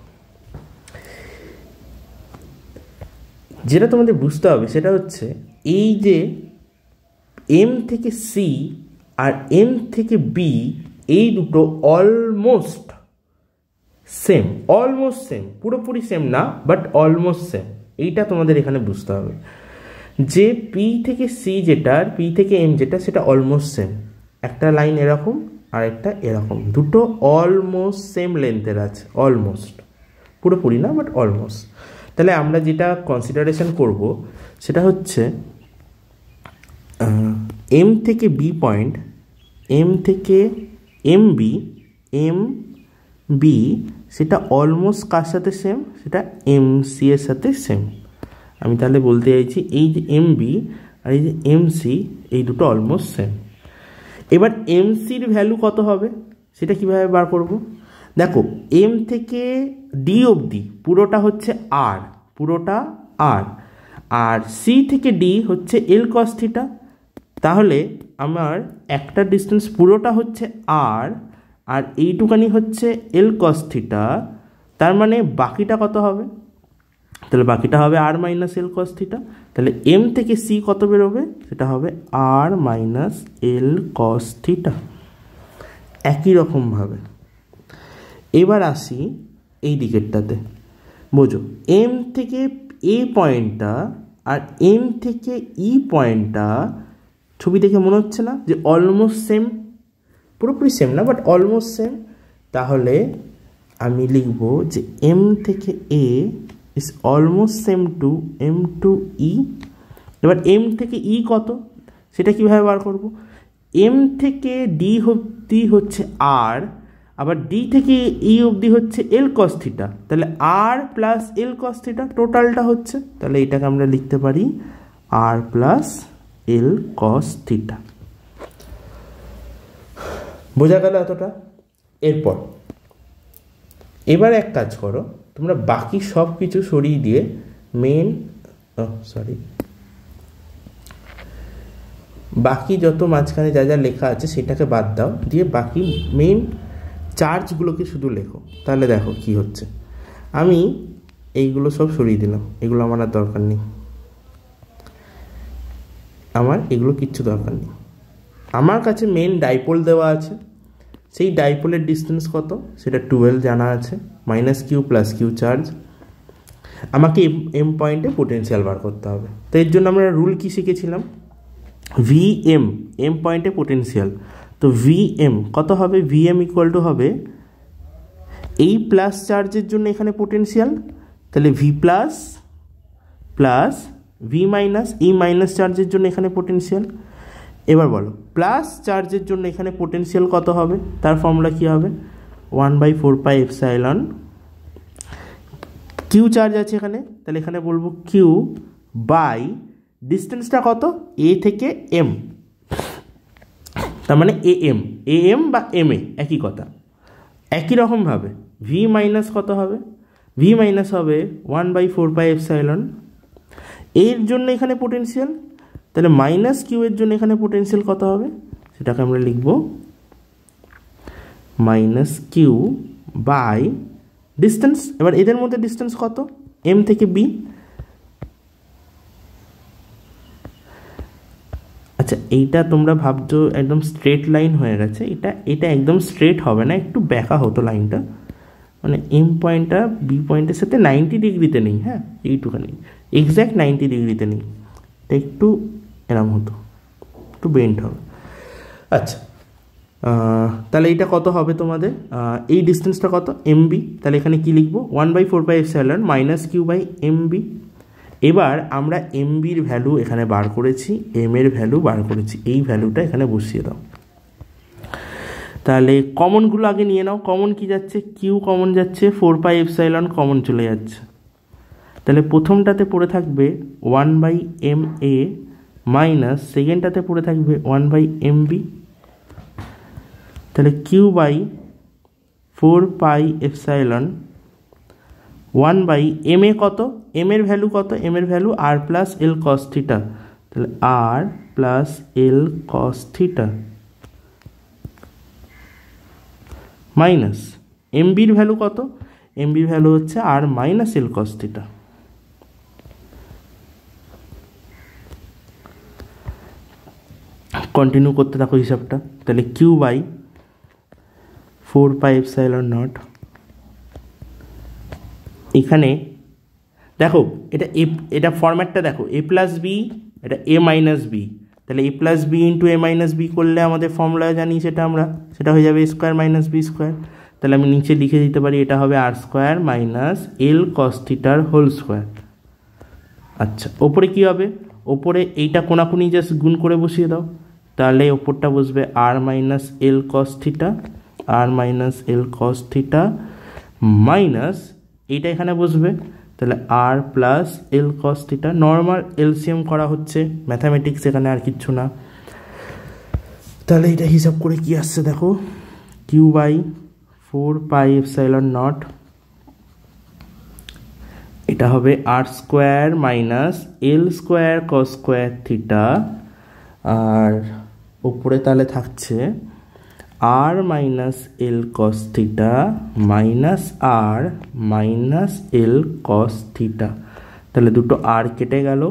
যেটা তোমাদের বুঝতে হবে সেটা হচ্ছে এই যে M থেকে C আর M থেকে B, এই দুটো অলমোস্ট সেম, অলমোস্ট সেম, পুরোপুরি সেম না, বাট অলমোস্ট সেম, এইটা তোমাদের এখানে বুঝতে হবে। যে পি থেকে সি যেটা আর পি থেকে এম যেটা সেটা অলমোস্ট সেম, একটা লাইন এরকম আর একটা এরকম, দুটো অলমোস্ট সেম লেন্থের আছে, অলমোস্ট, পুরোপুরি না বাট অলমোস্ট। তাহলে আমরা যেটা কনসিডারেশন করব সেটা হচ্ছে এম থেকে বি পয়েন্ট, এম থেকে এম বি সেটা অলমোস্ট কার সাথে সেম, সেটা এম সি এর সাথে সেম। আমি তাহলে বলতে চাইছি এই যে এম বি আর এই যে এম সি এই দুটো অলমোস্ট সেম। এবার এম সির ভ্যালু কত হবে সেটা কীভাবে বার করব? দেখো এম থেকে ডি অবধি পুরোটা হচ্ছে আর, পুরোটা আর, আর সি থেকে ডি হচ্ছে এল কস থিটা। তাহলে আমার একটা ডিস্টেন্স পুরোটা হচ্ছে আর, আর এইটুকানি হচ্ছে এল কস থিটা, তার মানে বাকিটা কত হবে? তাহলে বাকিটা হবে আর মাইনাস এল কস থিটা। তাহলে এম থেকে সি কত বেরোবে? সেটা হবে আর মাইনাস এল কস থিটা। একই রকমভাবে এবার আসি এই দিকেরটাতে, বোঝো এম থেকে এ পয়েন্টটা আর এম থেকে ই পয়েন্টটা ছবি দেখে মনে হচ্ছে না যে অলমোস্ট সেম? পুরোপুরি সেম না বাট অলমোস্ট সেম। তাহলে আমি লিখব যে এম থেকে A is almost same to M to E. এবার এম থেকে ই কত সেটা কীভাবে বার করব? এম থেকে ডি অবধি হচ্ছে আর, আবার ডি থেকে ই অবধি হচ্ছে এল কস থিটা, তাহলে আর প্লাস এল কস থিটা টোটালটা হচ্ছে, তাহলে এটাকে আমরা লিখতে পারি আর প্লাস এল কস থিটা। বোঝা গেল এতটা? এরপর এবার এক কাজ করো, তোমরা বাকি সব কিছু সরিয়ে দিয়ে বাকি যত মাঝখানে যা যা লেখা আছে সেটাকে বাদ দাও, দিয়ে বাকি মেন চার্জগুলোকে শুধু লেখো। তাহলে দেখো কি হচ্ছে। আমি এইগুলো সব সরিয়ে দিলাম, এগুলো আমার আর দরকার নেই, আমার এগুলো কিচ্ছু দরকার নেই। আমার কাছে মেন ডাইপোল দেওয়া আছে, সেই ডাইপোলের ডিস্টেন্স কত সেটা 12 জানা আছে, minus q plus q charge. আমাকে এম পয়েন্টে পোটেনশিয়াল বার করতে হবে। তো এর জন্য আমরা রুল কি শিখেছিলাম? ভি এম, এম পয়েন্টে পোটেনশিয়াল। তো ভি এম কত হবে? ভি এম ইকুয়াল টু হবে এই প্লাস চার্জের জন্য এখানে পোটেনশিয়াল, তাহলে V plus plus V minus এই মাইনাস চার্জের জন্য এখানে পোটেনশিয়াল। এবার বলো প্লাস চার্জের জন্য এখানে পোটেনশিয়াল কত হবে? তার ফর্মুলা কী হবে? 1/4 এপসাইলন, কিউ চার্জ আছে এখানে, তাহলে এখানে বলবো কিউ বাই ডিস্টেন্সটা কত? এ থেকে এম, তার মানে এ এম বা এম এ একই কথা। একই রকমভাবে ভি মাইনাস কত হবে? ভি মাইনাস হবে 1/4 এপসাইলন, এর জন্য এখানে পোটেনশিয়াল, তাহলে মাইনাস কিউ এর জন্য এখানে পোটেনশিয়াল কত হবে? সেটাকে আমরা লিখব মাইনাস কিউ বাই ডিস্টেন্স। এবার এদের মধ্যে ডিস্টেন্স কত? এম থেকে বি। আচ্ছা এইটা তোমরা ভাবছো একদম স্ট্রেট লাইন হয়ে গেছে, এটা একদম স্ট্রেট হবে না, একটু ব্যাকা হতো লাইনটা, মানে এম পয়েন্টটা বি পয়েন্টের সাথে 90 ডিগ্রিতে নেই, হ্যাঁ এইটুখানি এক্স্যাক্ট 90 ডিগ্রিতে নেই, একটু এরম হতো, একটু বেন্ড হবে। আচ্ছা তাহলে এইটা কত হবে তোমাদের? এই ডিস্টেন্সটা কত? এমবি। তাহলে এখানে কি লিখবো? 1/4 epsilon minus q by MB. এবার আমরা এমবির ভ্যালু এখানে বার করেছি, এম এর ভ্যালু বার করেছি, এই ভ্যালুটা এখানে বসিয়ে দাও। তাহলে কমনগুলো আগে নিয়ে নাও। কমন কি যাচ্ছে? কিউ কমন যাচ্ছে, 4 এপসাইলন কমন চলে যাচ্ছে। তাহলে প্রথমটাতে পড়ে থাকবে 1/MA মাইনাস সেকেন্ডটাতে পড়ে থাকবে 1/MB। তাহলে কিউ বাই 4 এপসাইলন 1/MA কত? এম এর ভ্যালু কত? এম এর ভ্যালু আর প্লাস এল কস থিটা, তাহলে আর plus L cos theta minus এমবির value কত? এমবির ভ্যালু হচ্ছে আর minus L cos theta. Continue করতে থাকো হিসাবটা। তাহলে কিউ বাই 4 এপসাইলন নট, এখানে দেখো এটা ফরম্যাটটা দেখো, এ প্লাস বি, এটা এ মাইনাস বি, তাহলে এ প্লাস বি ইন্টু এ মাইনাস বি করলে আমাদের ফর্মুলা জানি সেটা হয়ে যাবে এ স্কোয়ার মাইনাস বি স্কোয়ার। তাহলে আমি নিচে লিখে দিতে পারি এটা হবে আর স্কোয়ার মাইনাস এল কস থিটার হোল স্কোয়ার। আচ্ছা, ওপরে কি হবে? ওপরে এইটা কোনাকুনি জাস্ট গুণ করে বসিয়ে দাও, তাহলে ওপরটা বসবে আর মাইনাস এল কস থিটা, আর minus L cos theta minus এইটা এখানে বসবে, তাহলে আর plus L cos theta. Normal LCM করা হচ্ছে, ম্যাথামেটিক্স এখানে আর কিচ্ছু না। তাহলে এটা হিসাব করে কি আসছে দেখো, কিউ বাই 4πε0, এটা হবে আর square minus L square cos square theta, আর উপরে তাহলে থাকছে আর minus L cos theta minus আর মাইনাস এল কস থিটা। তাহলে দুটো আর কেটে গেল,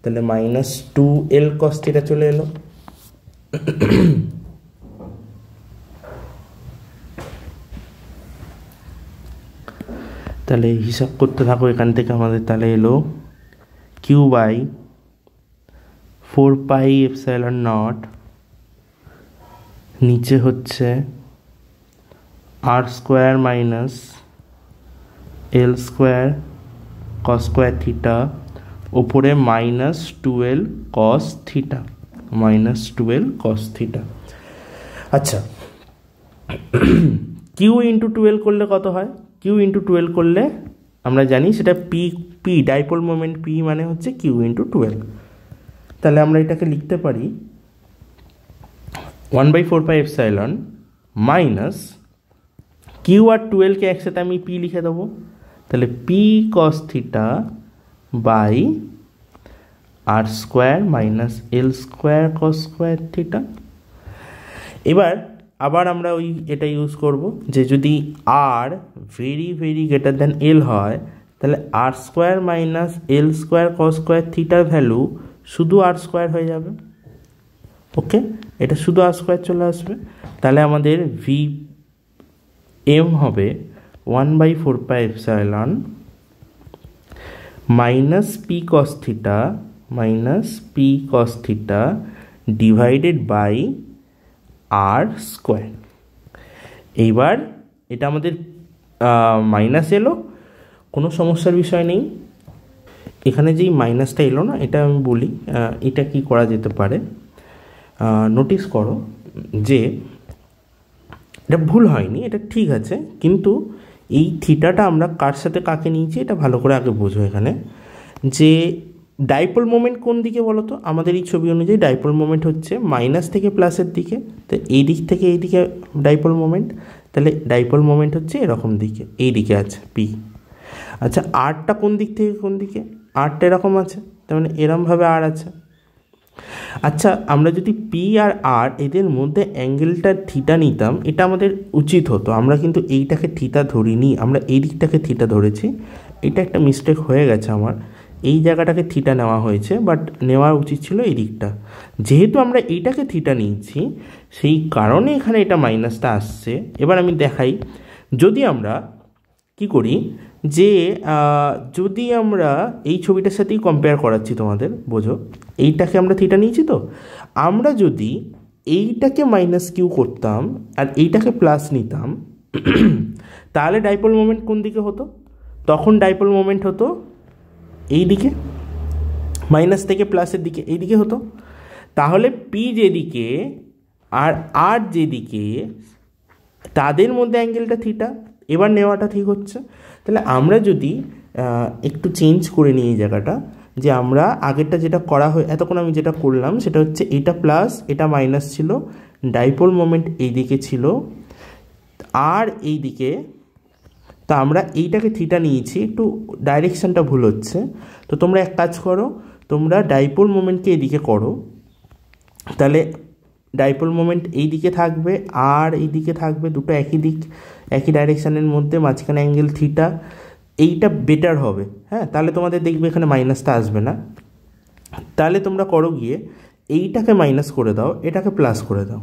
তাহলে মাইনাস 2L কস থিটা চলে এলো। তাহলে হিসাব করতে থাকো, এখান থেকে আমাদের তাহলে এলো কিউ বাই 4πε0, নিচে হচ্ছে আর square minus L square cos square theta, ওপরে minus 2L cos theta, minus 2L cos theta. আচ্ছা, কিউ ইন্টু 2L করলে কত হয়? কিউ ইন্টু 2L করলে আমরা জানি সেটা পি ডাইপোল মোমেন্ট, পি মানে হচ্ছে কিউ ইন্টু 2L। তাহলে আমরা এটাকে লিখতে পারি 1/4πε মাইনাস কিউ আর 2Lকে একসাথে আমি পি লিখে দেবো, তাহলে P cos theta by r square minus L square cos square theta. এবার আবার আমরা এটা ইউজ করব যে যদি r very very greater than L হয়, তাহলে r square minus L square cos square থিটার ভ্যালু শুধু আর স্কোয়ার হয়ে যাবে। ওকে, এটা শুধু আর স্কোয়ার চলে আসবে। তাহলে আমাদের ভি এম হবে 1/4πε minus P cos theta divided by r square. এইবার এটা আমাদের মাইনাস এলো, কোনো সমস্যার বিষয় নেই। এখানে যেই মাইনাসটা এলো না, এটা আমি বলি এটা কি করা যেতে পারে। নোটিস করো যে এটা ভুল হয়নি, এটা ঠিক আছে, কিন্তু এই থিটাটা আমরা কার সাথে কাকে নিয়েছি এটা ভালো করে আগে বোঝো। এখানে যে ডাইপোল মোমেন্ট কোন দিকে বলো তো? আমাদের এই ছবি অনুযায়ী ডাইপোল মোমেন্ট হচ্ছে মাইনাস থেকে প্লাসের দিকে, তো এই দিক থেকে এই দিকে ডাইপোল মোমেন্ট, তাহলে ডাইপোল মোমেন্ট হচ্ছে এরকম দিকে, এই দিকে আছে পি। আচ্ছা, আরটা কোন দিক থেকে কোন দিকে? আরটা এরকম আছে, তার মানে এরমভাবে আর আছে। আচ্ছা, আমরা যদি পি আর আর এদের মধ্যে অ্যাঙ্গেলটা থিটা নিতাম, এটা আমাদের উচিত হতো। আমরা কিন্তু এইটাকে থিটা ধরিনি, আমরা এই দিকটাকে থিটা ধরেছি। এটা একটা মিস্টেক হয়ে গেছে আমার, এই জায়গাটাকে থিটা নেওয়া হয়েছে, বাট নেওয়া উচিত ছিল এই দিকটা। যেহেতু আমরা এইটাকে থিটা নিয়েছি, সেই কারণে এখানে এটা মাইনাসটা আসছে। এবার আমি দেখাই, যদি আমরা কি করি যে যদি আমরা এই ছবিটার সাথেই কম্পেয়ার করাচ্ছি তোমাদের, বোঝো এইটাকে আমরা থিটা নিয়েছি, তো আমরা যদি এইটাকে মাইনাস কিউ করতাম আর এইটাকে প্লাস নিতাম, তাহলে ডাইপোল মোমেন্ট কোন দিকে হতো? তখন ডাইপোল মোমেন্ট হতো এই দিকে, মাইনাস থেকে প্লাসের দিকে, এই দিকে হতো। তাহলে পি যেদিকে আর আর যেদিকে, তাদের মধ্যে অ্যাঙ্গেলটা থিটা। এবার নেওয়াটা ঠিক হচ্ছে। তাহলে আমরা যদি একটু চেঞ্জ করে নিই এই জায়গাটা, যে আমরা আগেরটা যেটা করা হয় এতক্ষণ আমি যেটা করলাম সেটা হচ্ছে এটা প্লাস এটা মাইনাস ছিল, ডাইপোল মোমেন্ট এই দিকে ছিল আর এই দিকে, তা আমরা এইটাকে থিটা নিয়েছি, একটু ডাইরেকশানটা ভুল হচ্ছে। তো তোমরা এক কাজ করো, তোমরা ডাইপোল মোমেন্টকে এইদিকে করো, তাহলে ডাইপোল মোমেন্ট এই দিকে থাকবে আর এই দিকে থাকবে, দুটো একই দিক একই ডাইরেকশানের মধ্যে, মাঝখানে অ্যাঙ্গেল থিটা। এইটা বেটার হবে, হ্যাঁ। তাহলে তোমাদের দেখবে এখানে মাইনাসটা আসবে না। তাহলে তোমরা করো গিয়ে এইটাকে মাইনাস করে দাও, এটাকে প্লাস করে দাও,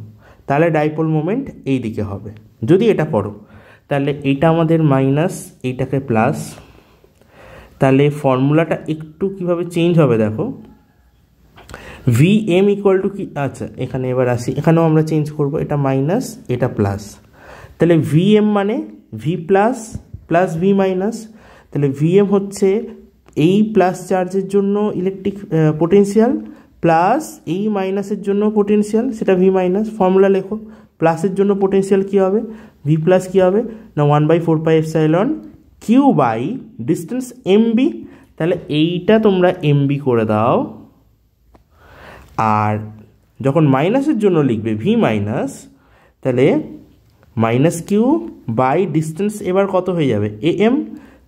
তাহলে ডাইপোল মোমেন্ট এই দিকে হবে। যদি এটা করো তাহলে এইটা আমাদের মাইনাস, এইটাকে প্লাস, তাহলে ফর্মুলাটা একটু কিভাবে চেঞ্জ হবে দেখো, ভি এম ইকুয়াল টু কি, আচ্ছা এখানে এবার আসি, এখানেও আমরা চেঞ্জ করব, এটা মাইনাস এটা প্লাস, তাহলে ভি এম মানে V plus plus V minus, তাহলে ভি এম হচ্ছে এই প্লাস চার্জের জন্য ইলেকট্রিক পোটেনশিয়াল প্লাস এই মাইনাসের জন্য পোটেনশিয়াল, সেটা ভি মাইনাস। ফর্মুলা লেখো, প্লাসের জন্য পোটেনশিয়াল কী হবে, ভি প্লাস কী হবে না 1/4πε Q by distance M B, তাহলে এইটা তোমরা এম বি করে দাও। আর যখন মাইনাসের জন্য লিখবে ভি মাইনাস, তাহলে মাইনাস কিউ বাই ডিস্টেন্স এবার কত হয়ে যাবে এ এম,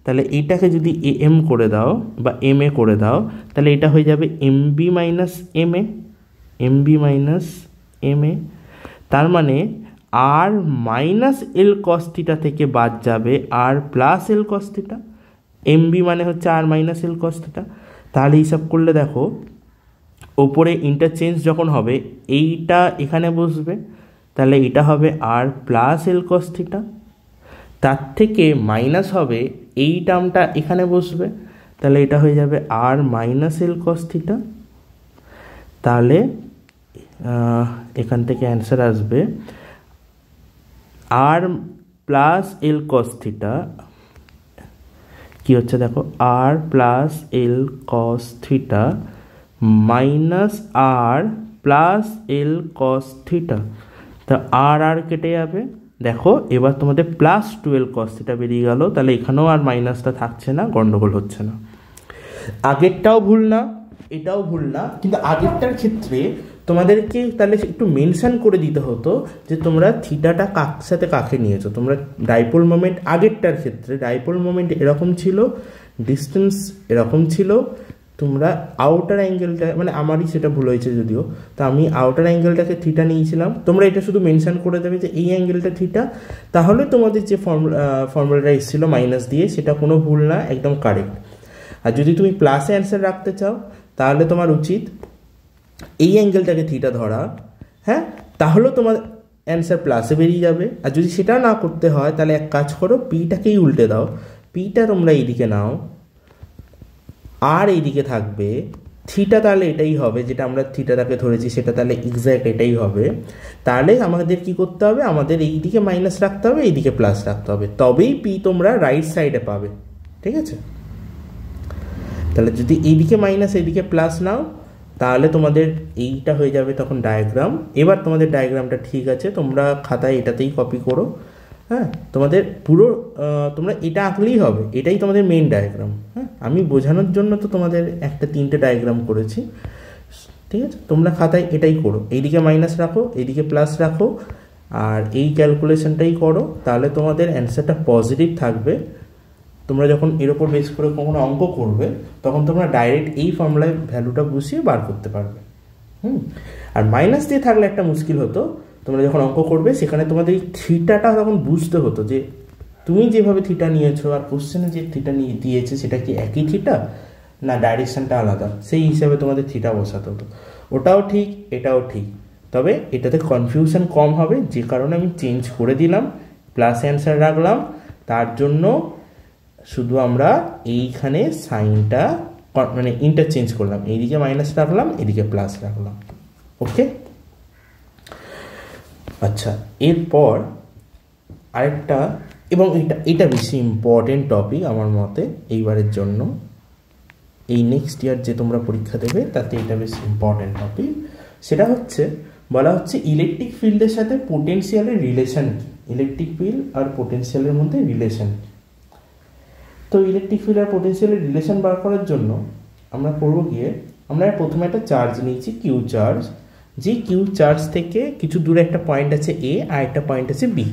তাহলে এইটাকে যদি এ এম করে দাও বা এম এ করে দাও, তাহলে এটা হয়ে যাবে M B minus M A, M B minus M A. তার মানে আর মাইনাস এল কস থিটা থেকে বাদ যাবে আর plus L cos theta, M B মানে হচ্ছে আর মাইনাস এল কস থিটা। তাহলে হিসাব করলে দেখো ওপরে ইন্টারচেঞ্জ যখন হবে এইটা এখানে বসবে, তাহলে এটা হবে আর প্লাস এল কস থিটা, তার থেকে মাইনাস হবে এই টার্মটা এখানে বসবে, তাহলে এটা হয়ে যাবে আর মাইনাস এল কস থিটা। তাহলে এখান থেকে অ্যান্সার আসবে আর প্লাস এল কস থিটা কী হচ্ছে দেখো, আর plus L cos theta minus আর প্লাস এল কস থিটা, তা আর আর কেটে যাবে। দেখো এবার তোমাদের প্লাস 12 cos থিটা বেরিয়ে গেল, তাহলে এখানেও আর মাইনাসটা থাকছে না, গন্ডগোল হচ্ছে না। আগেরটাও ভুল না, এটাও ভুল না, কিন্তু আগেরটার ক্ষেত্রে তোমাদেরকে তাহলে একটু মেনশন করে দিতে হতো যে তোমরা থিটাটা কার সাথে কাকে নিয়েছো। তোমরা ডাইপোল মোমেন্ট, আগেরটার ক্ষেত্রে ডাইপোল মোমেন্ট এরকম ছিল, ডিস্টেন্স এরকম ছিল, তোমরা আউটার অ্যাঙ্গেলটা, মানে আমারই সেটা ভুল হয়েছে যদিও, তো আমি আউটার অ্যাঙ্গেলটাকে থিটা নিয়েছিলাম, তোমরা এটা শুধু মেনশন করে দেবে যে এই অ্যাঙ্গেলটা থিটা, তাহলে তোমাদের যে ফর্মুলাটা এসেছিল মাইনাস দিয়ে সেটা কোনো ভুল না, একদম কারেক্ট। আর যদি তুমি প্লাসে অ্যান্সার রাখতে চাও তাহলে তোমার উচিত এই অ্যাঙ্গেলটাকে থিটা ধরা, হ্যাঁ, তাহলেও তোমার অ্যান্সার প্লাসে বেরিয়ে যাবে। আর যদি সেটা না করতে হয় তাহলে এক কাজ করো, পিটাকেই উল্টে দাও, পিটা তোমরা এইদিকে নাও আর এইদিকে থাকবে থিটা, তাহলে এটাই হবে যেটা আমরা থিটাটাকে ধরেছি, সেটা তাহলে এক্স্যাক্ট এটাই হবে। তাহলে আমাদের কি করতে হবে, আমাদের এইদিকে মাইনাস রাখতে হবে, এইদিকে প্লাস রাখতে হবে, তবেই পি তোমরা রাইট সাইডে পাবে, ঠিক আছে। তাহলে যদি এইদিকে মাইনাস এইদিকে প্লাস নাও তাহলে তোমাদের এইটা হয়ে যাবে তখন ডায়াগ্রাম। এবার তোমাদের ডায়াগ্রামটা ঠিক আছে, তোমরা খাতায় এটাতেই কপি করো, হ্যাঁ, তোমাদের পুরো তোমরা এটা আঁকলেই হবে, এটাই তোমাদের মেইন ডায়াগ্রাম। হ্যাঁ, আমি বোঝানোর জন্য তো তোমাদের একটা 3টে ডায়াগ্রাম করেছি, ঠিক আছে। তোমরা খাতায় এটাই করো, এইদিকে মাইনাস রাখো, এইদিকে প্লাস রাখো, আর এই ক্যালকুলেশনটাই করো, তাহলে তোমাদের অ্যান্সারটা পজিটিভ থাকবে। তোমরা যখন এর ওপর বেস করে কখনো অঙ্ক করবে তখন তোমরা ডাইরেক্ট এই ফর্মুলায় ভ্যালুটা বসিয়ে বার করতে পারবে। আর মাইনাস দিয়ে থাকলে একটা মুশকিল হতো, তোমরা যখন অঙ্ক করবে সেখানে তোমাদের এই থিটাটা তখন বুঝতে হতো যে তুমি যেভাবে থিটা নিয়েছো আর কোশ্চেনে যে থিটা নিয়ে দিয়েছে সেটা কি একই থিটা না ডাইরেকশনটা আলাদা, সেই হিসাবে তোমাদের থিটা বসাতে হতো। ওটাও ঠিক, এটাও ঠিক, তবে এটাতে কনফিউশন কম হবে, যে কারণে আমি চেঞ্জ করে দিলাম, প্লাস অ্যান্সার রাখলাম। তার জন্য শুধু আমরা এইখানে সাইনটা মানে ইন্টারচেঞ্জ করলাম, এইদিকে মাইনাস রাখলাম, এদিকে প্লাস রাখলাম, ওকে। আচ্ছা, এরপর আরেকটা, এবং এটা বেশি ইম্পর্টেন্ট টপিক আমার মতে এইবারের জন্য, এই নেক্সট ইয়ার যে তোমরা পরীক্ষা দেবে তাতে এটা বেশ ইম্পর্টেন্ট টপিক। সেটা হচ্ছে বলা হচ্ছে ইলেকট্রিক ফিল্ডের সাথে পোটেনশিয়ালের রিলেশন কি, ইলেকট্রিক ফিল্ড আর পোটেনশিয়ালের মধ্যে রিলেশন কি। তো ইলেকট্রিক ফিল্ড আর পোটেনশিয়ালের রিলেশন বার করার জন্য আমরা করবো গিয়ে, আমরা প্রথমে একটা চার্জ নিয়েছি কিউ চার্জ, যে কিউ চার্জ থেকে কিছু দূরে একটা পয়েন্ট আছে এ আর একটা পয়েন্ট আছে বি।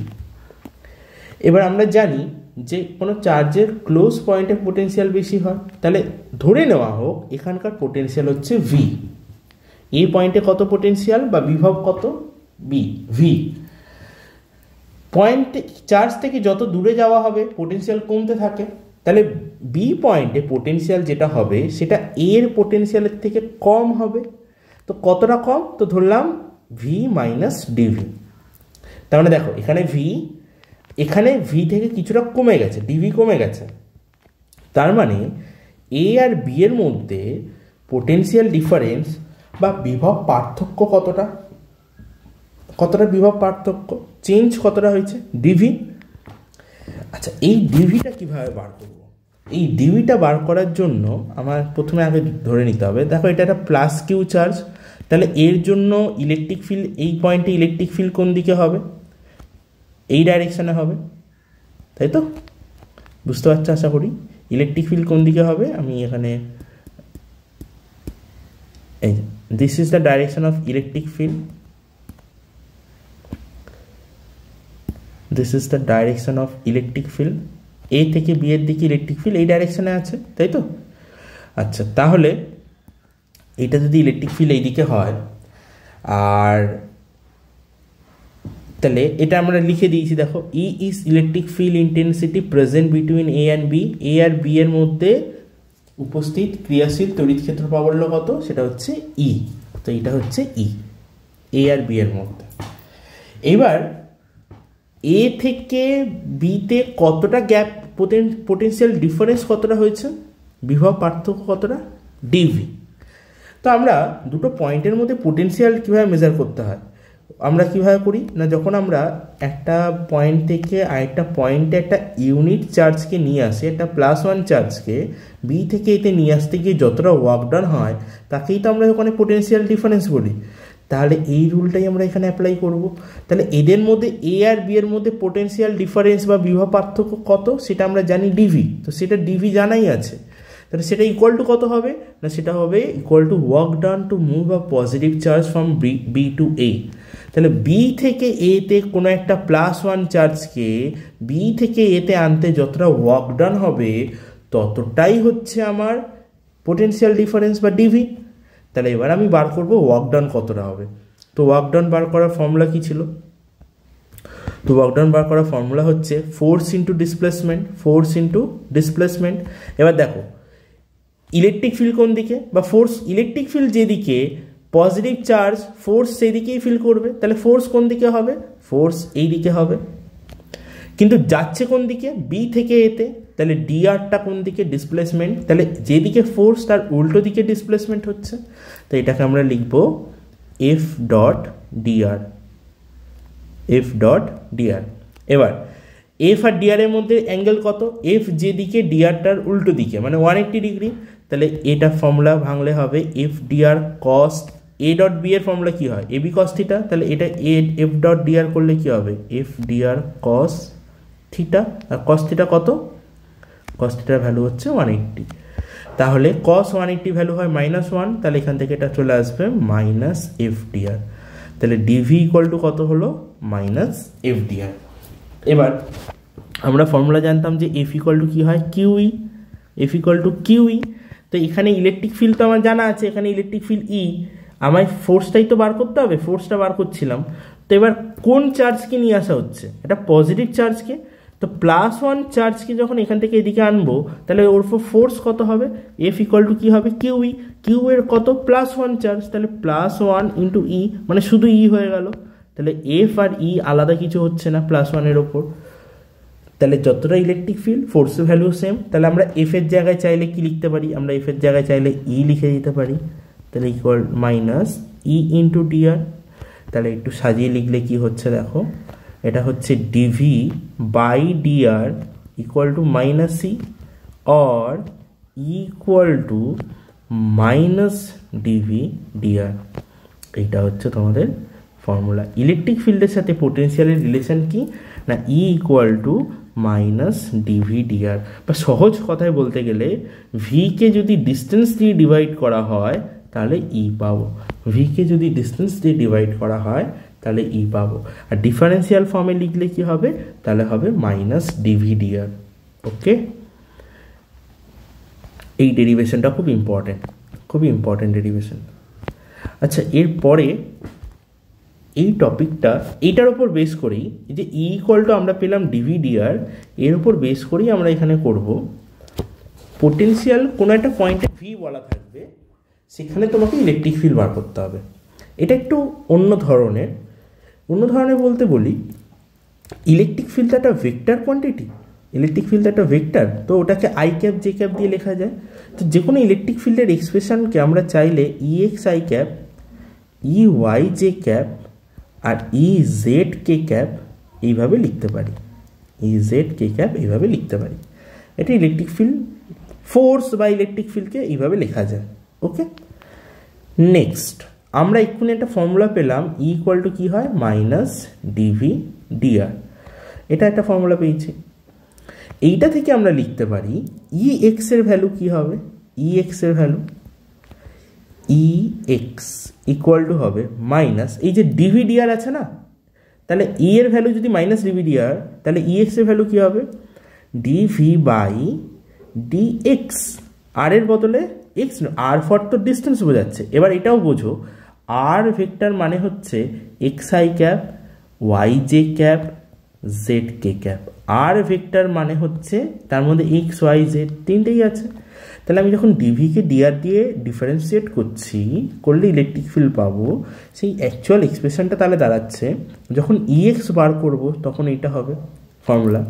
এবার আমরা জানি যে কোনো চার্জের ক্লোজ পয়েন্টে পোটেনশিয়াল বেশি হয়, তাহলে ধরে নেওয়া হোক এখানকার পোটেনশিয়াল হচ্ছে ভি, এই পয়েন্টে কত পোটেনশিয়াল বা বিভব কত বি, ভি। পয়েন্ট চার্জ থেকে যত দূরে যাওয়া হবে পোটেনশিয়াল কমতে থাকে, তাহলে বি পয়েন্টে পোটেনশিয়াল যেটা হবে সেটা এর পোটেনশিয়ালের থেকে কম হবে। তো কতটা কম, তো ধরলাম ভি মাইনাস ডিভি। তার মানে দেখো এখানে ভি থেকে কিছুটা কমে গেছে, ডিভি কমে গেছে, তার মানে এ আর বি এর মধ্যে পোটেনশিয়াল ডিফারেন্স বা বিভব পার্থক্য কতটা বিভব পার্থক্য, চেঞ্জ কতটা হয়েছে, ডিভি। আচ্ছা, এই ডিভিটা কিভাবে বার করব? এই ডিভিটা বার করার জন্য আমার প্রথমে আগে ধরে নিতে হবে, দেখো এটা একটা প্লাস কিউ চার্জ, তাহলে এর জন্য ইলেকট্রিক ফিল্ড, এই পয়েন্টে ইলেকট্রিক ফিল্ড কোন দিকে হবে? এই ডাইরেকশানে হবে, তাই তো? বুঝতে পারছো আশা করি। ইলেকট্রিক ফিল্ড কোন দিকে হবে, আমি এখানে এই this is the direction of electric field, this is the direction of electric field. A থেকে বি এর দিকে ইলেকট্রিক ফিল্ড এই ডাইরেকশানে আছে, তাই তো? আচ্ছা, তাহলে এটা যদি ইলেকট্রিক ফিল্ড এইদিকে হয়, আর তাহলে এটা আমরা লিখে দিয়েছি, দেখো E is electric field intensity present between A and B. A আর বি এর মধ্যে উপস্থিত ক্রিয়াশীল তড়িৎ ক্ষেত্র প্রাবল্য কত, সেটা হচ্ছে ই। তো এটা হচ্ছে ই, এ আর বি এর মধ্যে। এবার এ থেকে বিতে কতটা গ্যাপ, পোটেনশিয়াল ডিফারেন্স কতটা হয়েছে, বিভব পার্থক্য কতটা, ডিভি। তো আমরা দুটো পয়েন্টের মধ্যে পোটেনশিয়াল কীভাবে মেজার করতে হয়, আমরা কীভাবে করি না, যখন আমরা একটা পয়েন্ট থেকে আরেকটা পয়েন্টে একটা ইউনিট চার্জকে নিয়ে আসি, একটা +1 চার্জকে বি থেকে এতে নিয়ে আসতে গিয়ে যতটা ওয়ার্ক ডান হয় তাকেই তো আমরা ওখানে পোটেনশিয়াল ডিফারেন্স বলি। তাহলে এই রুলটাই আমরা এখানে অ্যাপ্লাই করব। তাহলে এদের মধ্যে এ আর বি এর মধ্যে পোটেনশিয়াল ডিফারেন্স বা বিভব পার্থক্য কত, সেটা আমরা জানি ডিভি। তো সেটা ডিভি জানাই আছে, তাহলে সেটা ইকুয়াল টু কত হবে না, সেটা হবে equal to work done to move a positive charge from B to A. তাহলে বি থেকে এতে কোনো একটা +1 চার্জকে বি থেকে এতে আনতে যতটা ওয়ার্ক ডান হবে ততটাই হচ্ছে আমার পোটেনশিয়াল ডিফারেন্স বা ডিভি। তাহলে এবার আমি বার করব ওয়ার্ক ডান কতটা হবে। তো ওয়ার্ক ডান বার করার ফর্মুলা কী ছিল? তো ওয়ার্ক ডান বার করার ফর্মুলা হচ্ছে ফোর্স ইন্টু ডিসপ্লেসমেন্ট। এবার দেখো ইলেকট্রিক ফিল্ড কোন দিকে, বা ফোর্স, ইলেকট্রিক ফিল্ড যেদিকে পজিটিভ চার্জ ফোর্স সেই দিকেই ফিল করবে, তাহলে ফোর্স কোন দিকে হবে, ফোর্স এই দিকে হবে। কিন্তু যাচ্ছে কোন দিকে, বি থেকে এতে, তাহলে ডিআরটা কোন দিকে, ডিসপ্লেসমেন্ট। তাহলে যেদিকে ফোর্স তার উল্টো দিকে ডিসপ্লেসমেন্ট হচ্ছে, তো এটাকে আমরা লিখব এফ ডট ডিআর। এবার এফ আর ডিআর এর মধ্যে অ্যাঙ্গেল কত, এফ যেদিকে ডিআরটার উল্টো দিকে মানে 180 ডিগ্রি, তাহলে এটা ফর্মুলা ভাঙলে হবে F dr cos A dot B এর ফর্মুলা কী হয়, এ বি কস থিটা। তাহলে এটা এফ ডট ডিআর করলে কী হবে, এফ ডিআর কস থিটা। আর কস থিটা কত, কস থিটার ভ্যালু হচ্ছে 180। তাহলে কস 180 ভ্যালু হয় -1, তাহলে এখান থেকে এটা চলে আসবে মাইনাস এফ ডিআর। তাহলে ডিভি ইকুয়াল টু কত হলো, -এফ ডিআর। এবার আমরা ফর্মুলা জানতাম যে এফ ইকুয়াল টু কী হয়, kiwi, F equal to kiwi. তো এখানে ইলেকট্রিক ফিল্ড তো আমার জানা আছে, এখানে ইলেকট্রিক ফিল্ড ই, আমায় ফোর্সটাই তো বার করতে হবে, ফোর্সটা বার করছিলাম। তো এবার কোন চার্জকে নিয়ে আসা হচ্ছে, এটা পজিটিভ চার্জকে। তো +1 চার্জকে যখন এখান থেকে এদিকে আনবো, তাহলে ওর ফোর্স কত হবে, এফ ইকুয়াল টু কী হবে, কিউই। কিউ এর কত, +1 চার্জ, তাহলে +1 ইন্টু ই, মানে শুধু ই হয়ে গেল। তাহলে এফ আর ই আলাদা কিছু হচ্ছে না +1 এর ওপর। তাহলে যতটা ইলেকট্রিক ফিল্ড ফোর্সের ভ্যালু সেম। তাহলে আমরা এফ এর জায়গায় চাইলে কি লিখতে পারি, আমরা এফ এর জায়গায় চাইলে ই লিখে দিতে পারি। তাহলে equal minus E into dr. তাহলে একটু সাজিয়ে লিখলে কি হচ্ছে দেখো, এটা হচ্ছে dV by dr equal to -E or equal to -dV dr. এইটা হচ্ছে তোমাদের ফর্মুলা। ইলেকট্রিক ফিল্ডের সাথে পোটেনশিয়ালের রিলেশন কি না, E equal to -dV dr. বা সহজ কথায় বলতে গেলে ভিকে যদি ডিস্টেন্স দিয়ে ডিভাইড করা হয় তাহলে ই পাবো, ভিকে যদি ডিস্টেন্স দিয়ে ডিভাইড করা হয় তাহলে ই পাবো। আর ডিফারেন্সিয়াল ফর্মে লিখলে কি হবে, তাহলে হবে -ডিভি ডিআর। ওকে, এই ডেরিভেশনটা খুব ইম্পর্টেন্ট ডেরিভেশন। আচ্ছা, এরপরে এই টপিকটা এইটার ওপর বেস করেই, যে ই ইকুয়াল টু আমরা পেলাম ডিভি ডিআর, এর ওপর বেস করেই আমরা এখানে করব পোটেনশিয়াল। কোনো একটা পয়েন্টে ভি বলা থাকবে, সেখানে তোমাকে ইলেকট্রিক ফিল্ড বার করতে হবে। এটা একটু অন্য ধরনের বলতে বলি, ইলেকট্রিক ফিল্ড একটা ভেক্টর কোয়ান্টিটি ইলেকট্রিক ফিল্ড একটা ভেক্টর, তো ওটাকে আই ক্যাপ জে ক্যাপ দিয়ে লেখা যায়। তো যে কোনো ইলেকট্রিক ফিল্ডের এক্সপ্রেশনকে আমরা চাইলে E x i cap, E y j cap আর ই জেড কে ক্যাপ এইভাবে লিখতে পারি, ই জেড কে ক্যাপ এইভাবে লিখতে পারি। এটা ইলেকট্রিক ফিল্ড, ফোর্স বা ইলেকট্রিক ফিল্ডকে এইভাবে লেখা যায়। ওকে, নেক্সট আমরা এক্ষুনি একটা ফর্মুলা পেলাম, ই ইকুয়াল টু কী হয়, মাইনাস ডিভি ডিআর। এটা একটা ফর্মুলা পেয়েছি। এইটা থেকে আমরা লিখতে পারি ই এক্সের ভ্যালু কী হবে, ই এক্সের value E x equal to হবে মাইনাস, এই যে ডিভি ডিআর আছে না, তাহলে ই এর ভ্যালু যদি মাইনাস ডিভি ডিআর, তাহলে ই এক্সের ভ্যালু কী হবে, dV by d x. R এর বদলে এক্স, আর ফর তো ডিস্টেন্স বোঝাচ্ছে। এবার এটাও বোঝো, আর ভেক্টর মানে হচ্ছে x i cap, y j cap, z k cap. R vector মানে হচ্ছে তার মধ্যে এক্স ওয়াই জেড তিনটেই আছে। তাহলে আমি যখন ডিভিকে ডিআর দিয়ে ডিফারেন্সিয়েট করলে ইলেকট্রিক ফিল্ড পাবো, সেই অ্যাকচুয়াল এক্সপ্রেশনটা তাহলে দাঁড়াচ্ছে, যখন ই এক্স বার করবো তখন এইটা হবে ফর্মুলা,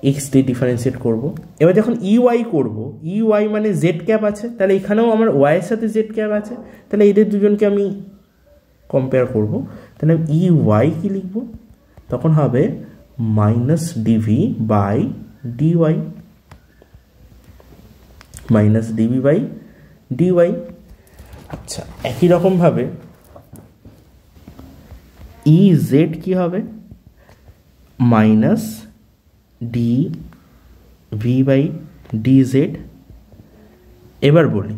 এক্স দিয়ে ডিফারেন্সিয়েট করবো। এবার যখন ই ওয়াই করবো, ই ওয়াই মানে জেড ক্যাপ আছে, তাহলে এখানেও আমার ওয়াইয়ের সাথে জেড ক্যাপ আছে, তাহলে এদের দুজনকে আমি কম্পেয়ার করবো। তাহলে ই ওয়াই কি লিখবো, তখন হবে minus dV by dy, minus dV by dy. আচ্ছা, একই রকমভাবে ই জেড কি হবে, minus d V by d z. এবার বলি,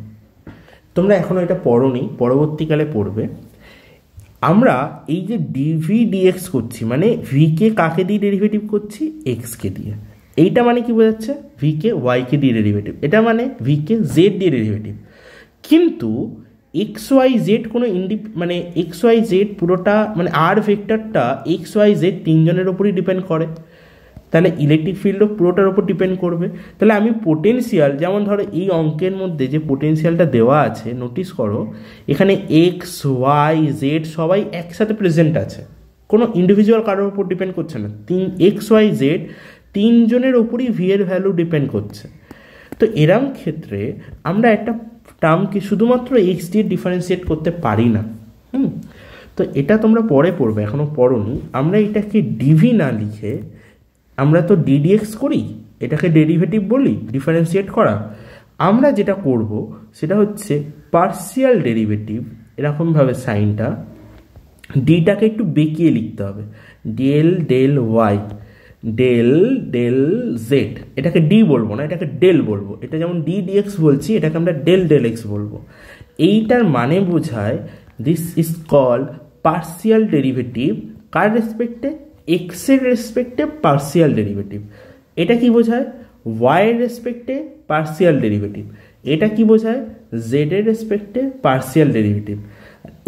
তোমরা এখনও এটা পড়োনি, পরবর্তীকালে পড়বে। আমরা এই যে ডিভি ডিএক্স করছি, মানে ভিকে কাকে দিয়ে ডেরিভেটিভ করছি, এক্সকে দিয়ে। এইটা মানে কি বোঝাচ্ছে, ভিকে ওয়াইকে দিয়ে ডেরিভেটিভ, এটা মানে ভিকে জেড দিয়ে ডেরিভেটিভ। কিন্তু এক্স ওয়াই জেড কোনো মানে এক্স ওয়াই জেড পুরোটা, মানে আর ভেক্টরটা এক্স ওয়াই জেড তিনজনের ওপরই ডিপেন্ড করে, তাহলে ইলেকট্রিক ফিল্ডও পুরোটার ওপর ডিপেন্ড করবে। তাহলে আমি পোটেনশিয়াল, যেমন ধরো এই অঙ্কের মধ্যে যে পোটেনশিয়ালটা দেওয়া আছে, নোটিস করো এখানে এক্স ওয়াই জেড সবাই একসাথে প্রেজেন্ট আছে, কোনো ইন্ডিভিজুয়াল কারোর ওপর ডিপেন্ড করছে না। এক্স ওয়াই জেড তিনজনের ওপরই ভি এর ভ্যালু ডিপেন্ড করছে। তো এরম ক্ষেত্রে আমরা একটা টার্মকে শুধুমাত্র এক্স দিয়ে ডিফারেন্সিয়েট করতে পারি না। তো এটা তোমরা পরে পড়বে, এখনও পড়োনি। আমরা এটাকে ডিভি না লিখে, আমরা তো ডিডিএক্স করি, এটাকে ডেরিভেটিভ বলি, ডিফারেন্সিয়েট করা। আমরা যেটা করব সেটা হচ্ছে পার্সিয়াল ডেরিভেটিভ, এরকমভাবে সাইনটা, ডিটাকে একটু বেঁকিয়ে লিখতে হবে, del del y del del z. এটাকে ডি বলবো না, এটাকে ডেল বলবো। এটা যেমন ডি ডিএক্স বলছি, এটাকে আমরা ডেল ডেল এক্স বলবো। এইটার মানে বোঝায় this is called partial derivative. কার রেসপেক্টে, এক্সের রেসপেক্টে পার্সিয়াল ডেরিভেটিভ। এটা কি বোঝায়, ওয়াইয়ের রেসপেক্টে পার্সিয়াল ডেরিভেটিভ। এটা কি বোঝায়, জেডের রেসপেক্টে পার্সিয়াল ডেরিভেটিভ।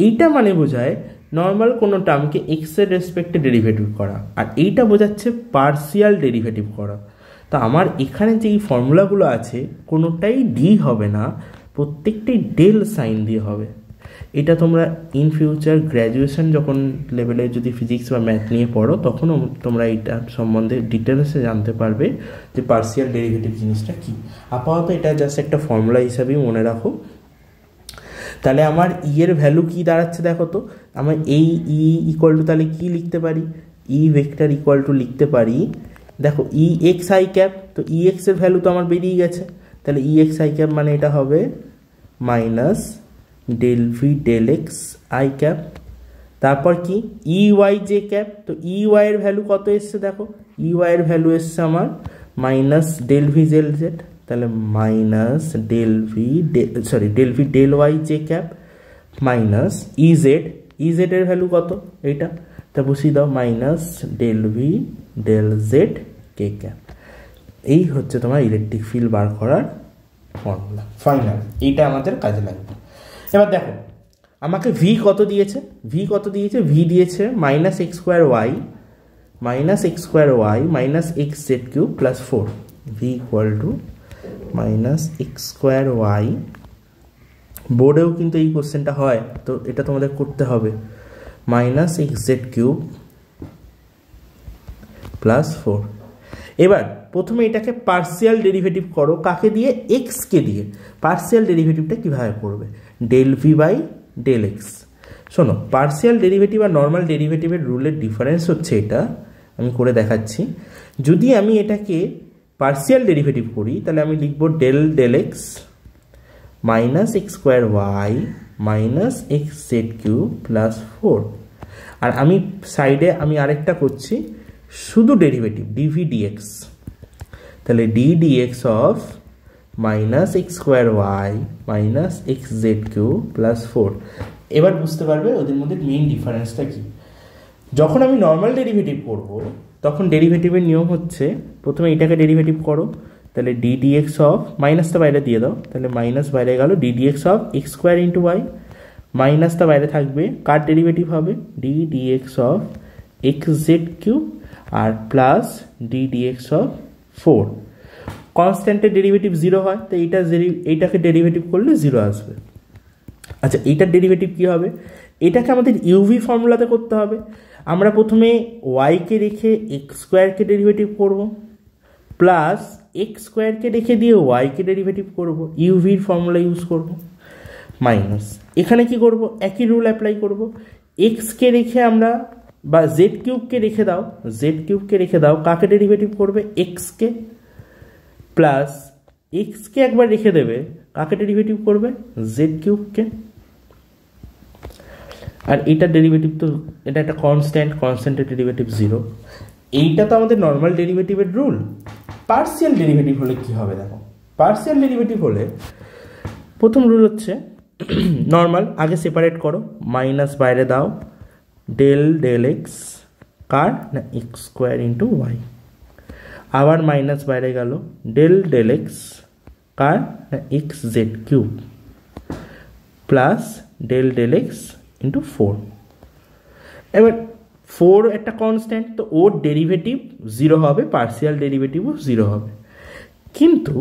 এইটা মানে বোঝায় নর্মাল কোনো টার্মকে এক্সের রেসপেক্টে ডেরিভেটিভ করা, আর এইটা বোঝাচ্ছে পার্সিয়াল ডেরিভেটিভ করা। তো আমার এখানে যে এই ফর্মুলাগুলো আছে কোনোটাই ডি হবে না, প্রত্যেকটাই ডেল সাইন দিয়ে হবে। এটা তোমরা ইন ফিউচার গ্র্যাজুয়েশন যখন লেভেলে যদি ফিজিক্স বা ম্যাথ নিয়ে পড়ো, তখনও তোমরা এইটার সম্বন্ধে ডিটেলসে জানতে পারবে যে পার্সিয়াল ডেরিভেটিভ জিনিসটা কী। আপাতত এটা জাস্ট একটা ফর্মুলা হিসাবেই মনে রাখো। তাহলে আমার ই এর ভ্যালু কী দাঁড়াচ্ছে দেখো তো, আমার এই ই ইকুয়াল টু তাহলে কী লিখতে পারি, ই ভেক্টর ইকুয়াল টু লিখতে পারি, দেখো ই এক্স আই ক্যাপ, তো ই এক্সের ভ্যালু তো আমার বেরিয়ে গেছে, তাহলে ই এক্স আই ক্যাপ মানে এটা হবে minus del V del x i cap. তারপর কি ই ওয়াই জে ক্যাপ, তো ই ওয়াই এর ভ্যালু কত এসছে দেখো, ই ওয়াই এর ভ্যালু এসছে আমার minus del V del z, তাহলে minus del V del y j cap minus E z এর ভ্যালু কত এইটা, তা বসিয়ে দাও minus del V del z k cap. এই হচ্ছে তোমার ইলেকট্রিক ফিল্ড বার করার ফর্মুলা ফাইনাল, এইটা আমাদের কাজে লাগবে। এবার দেখো আমাকে ভি কত দিয়েছে, ভি দিয়েছে minus x square y minus x z cube plus 4, V equal to minus x square y. বোর্ডেও কিন্তু এই কোশ্চেনটা হয়, তো এটা তোমাদের করতে হবে, minus x z cube plus 4। এবার প্রথমে এটাকে পার্সিয়াল ডেরিভেটিভ করো, কাকে দিয়ে? এক্সকে দিয়ে। পার্সিয়াল ডেরিভেটিভটা কীভাবে করবে? Del V by del x. শোনো, পার্সিয়াল ডেরিভেটিভ আর নর্মাল ডেরিভেটিভের রুলের ডিফারেন্স হচ্ছে এটা, আমি করে দেখাচ্ছি। যদি আমি এটাকে পার্সিয়াল ডেরিভেটিভ করি তাহলে আমি লিখব del del x minus x square y minus x z q plus 4। আর আমি সাইডে আমি আরেকটা করছি শুধু ডেরিভেটিভ ডিভি ডিএক্স, তাহলে d dx of minus x square y minus x z q plus 4। এবার বুঝতে পারবে ওদের মধ্যে মেইন ডিফারেন্সটা কি। যখন আমি নর্মাল ডেরিভেটিভ করব তখন ডেরিভেটিভের নিয়ম হচ্ছে প্রথমে এটাকে ডেরিভেটিভ করো, তাহলে ডি ডিএক্স অফ, মাইনাসটা বাইরে দিয়ে দাও, তাহলে মাইনাস বাইরে গেল, d dx of x square into y, মাইনাসটা বাইরে থাকবে, কার ডেরিভেটিভ হবে? D dx of x z cube plus d dx of 4। কনস্ট্যান্টের ডেরিভেটিভ 0 হয়, তো এইটাকে ডেরিভেটিভ করলে 0 আসবে। আচ্ছা, এইটার ডেরিভেটিভ কী হবে? এটাকে আমাদের ইউভি ফর্মুলাতে করতে হবে। আমরা প্রথমে ওয়াইকে রেখে এক্স স্কোয়ারকে ডেরিভেটিভ করব, প্লাস এক্স স্কোয়ারকে রেখে দিয়ে ওয়াইকে ডেরিভেটিভ করব, ইউভির ফর্মুলা ইউজ করব, মাইনাস এখানে কি করব? একই রুল অ্যাপ্লাই করব। এক্সকে রেখে আমরা, বা জেড কিউবকে রেখে দাও, জেড কিউবকে রেখে দাও, কাকে ডেরিভেটিভ করবে? এক্সকে, প্লাস এক্সকে একবার রেখে দেবে, কাকে ডেরিভেটিভ করবে? জেড কিউবকে। আর এইটার ডেরিভেটিভ তো, এটা একটা কনস্ট্যান্টের ডেরিভেটিভ 0। এইটা তো আমাদের নর্মাল ডেরিভেটিভের রুল। পার্সিয়াল ডেরিভেটিভ হলে কি হবে দেখো। পার্সিয়াল ডেরিভেটিভ হলে প্রথম রুল হচ্ছে নর্মাল, আগে সেপারেট করো, মাইনাস বাইরে দাও, ডেল ডেল এক্স, কার? না এক্স স্কোয়ার ইন্টু ওয়াই, আবার মাইনাস বাইরে গেল, ডেল ডেল এক্স, কার? না x z cube, plus del del x into 4। এবার 4 একটা কনস্ট্যান্ট, তো ওর ডেরিভেটিভ 0 হবে, পার্সিয়াল ডেরিভেটিভও 0 হবে। কিন্তু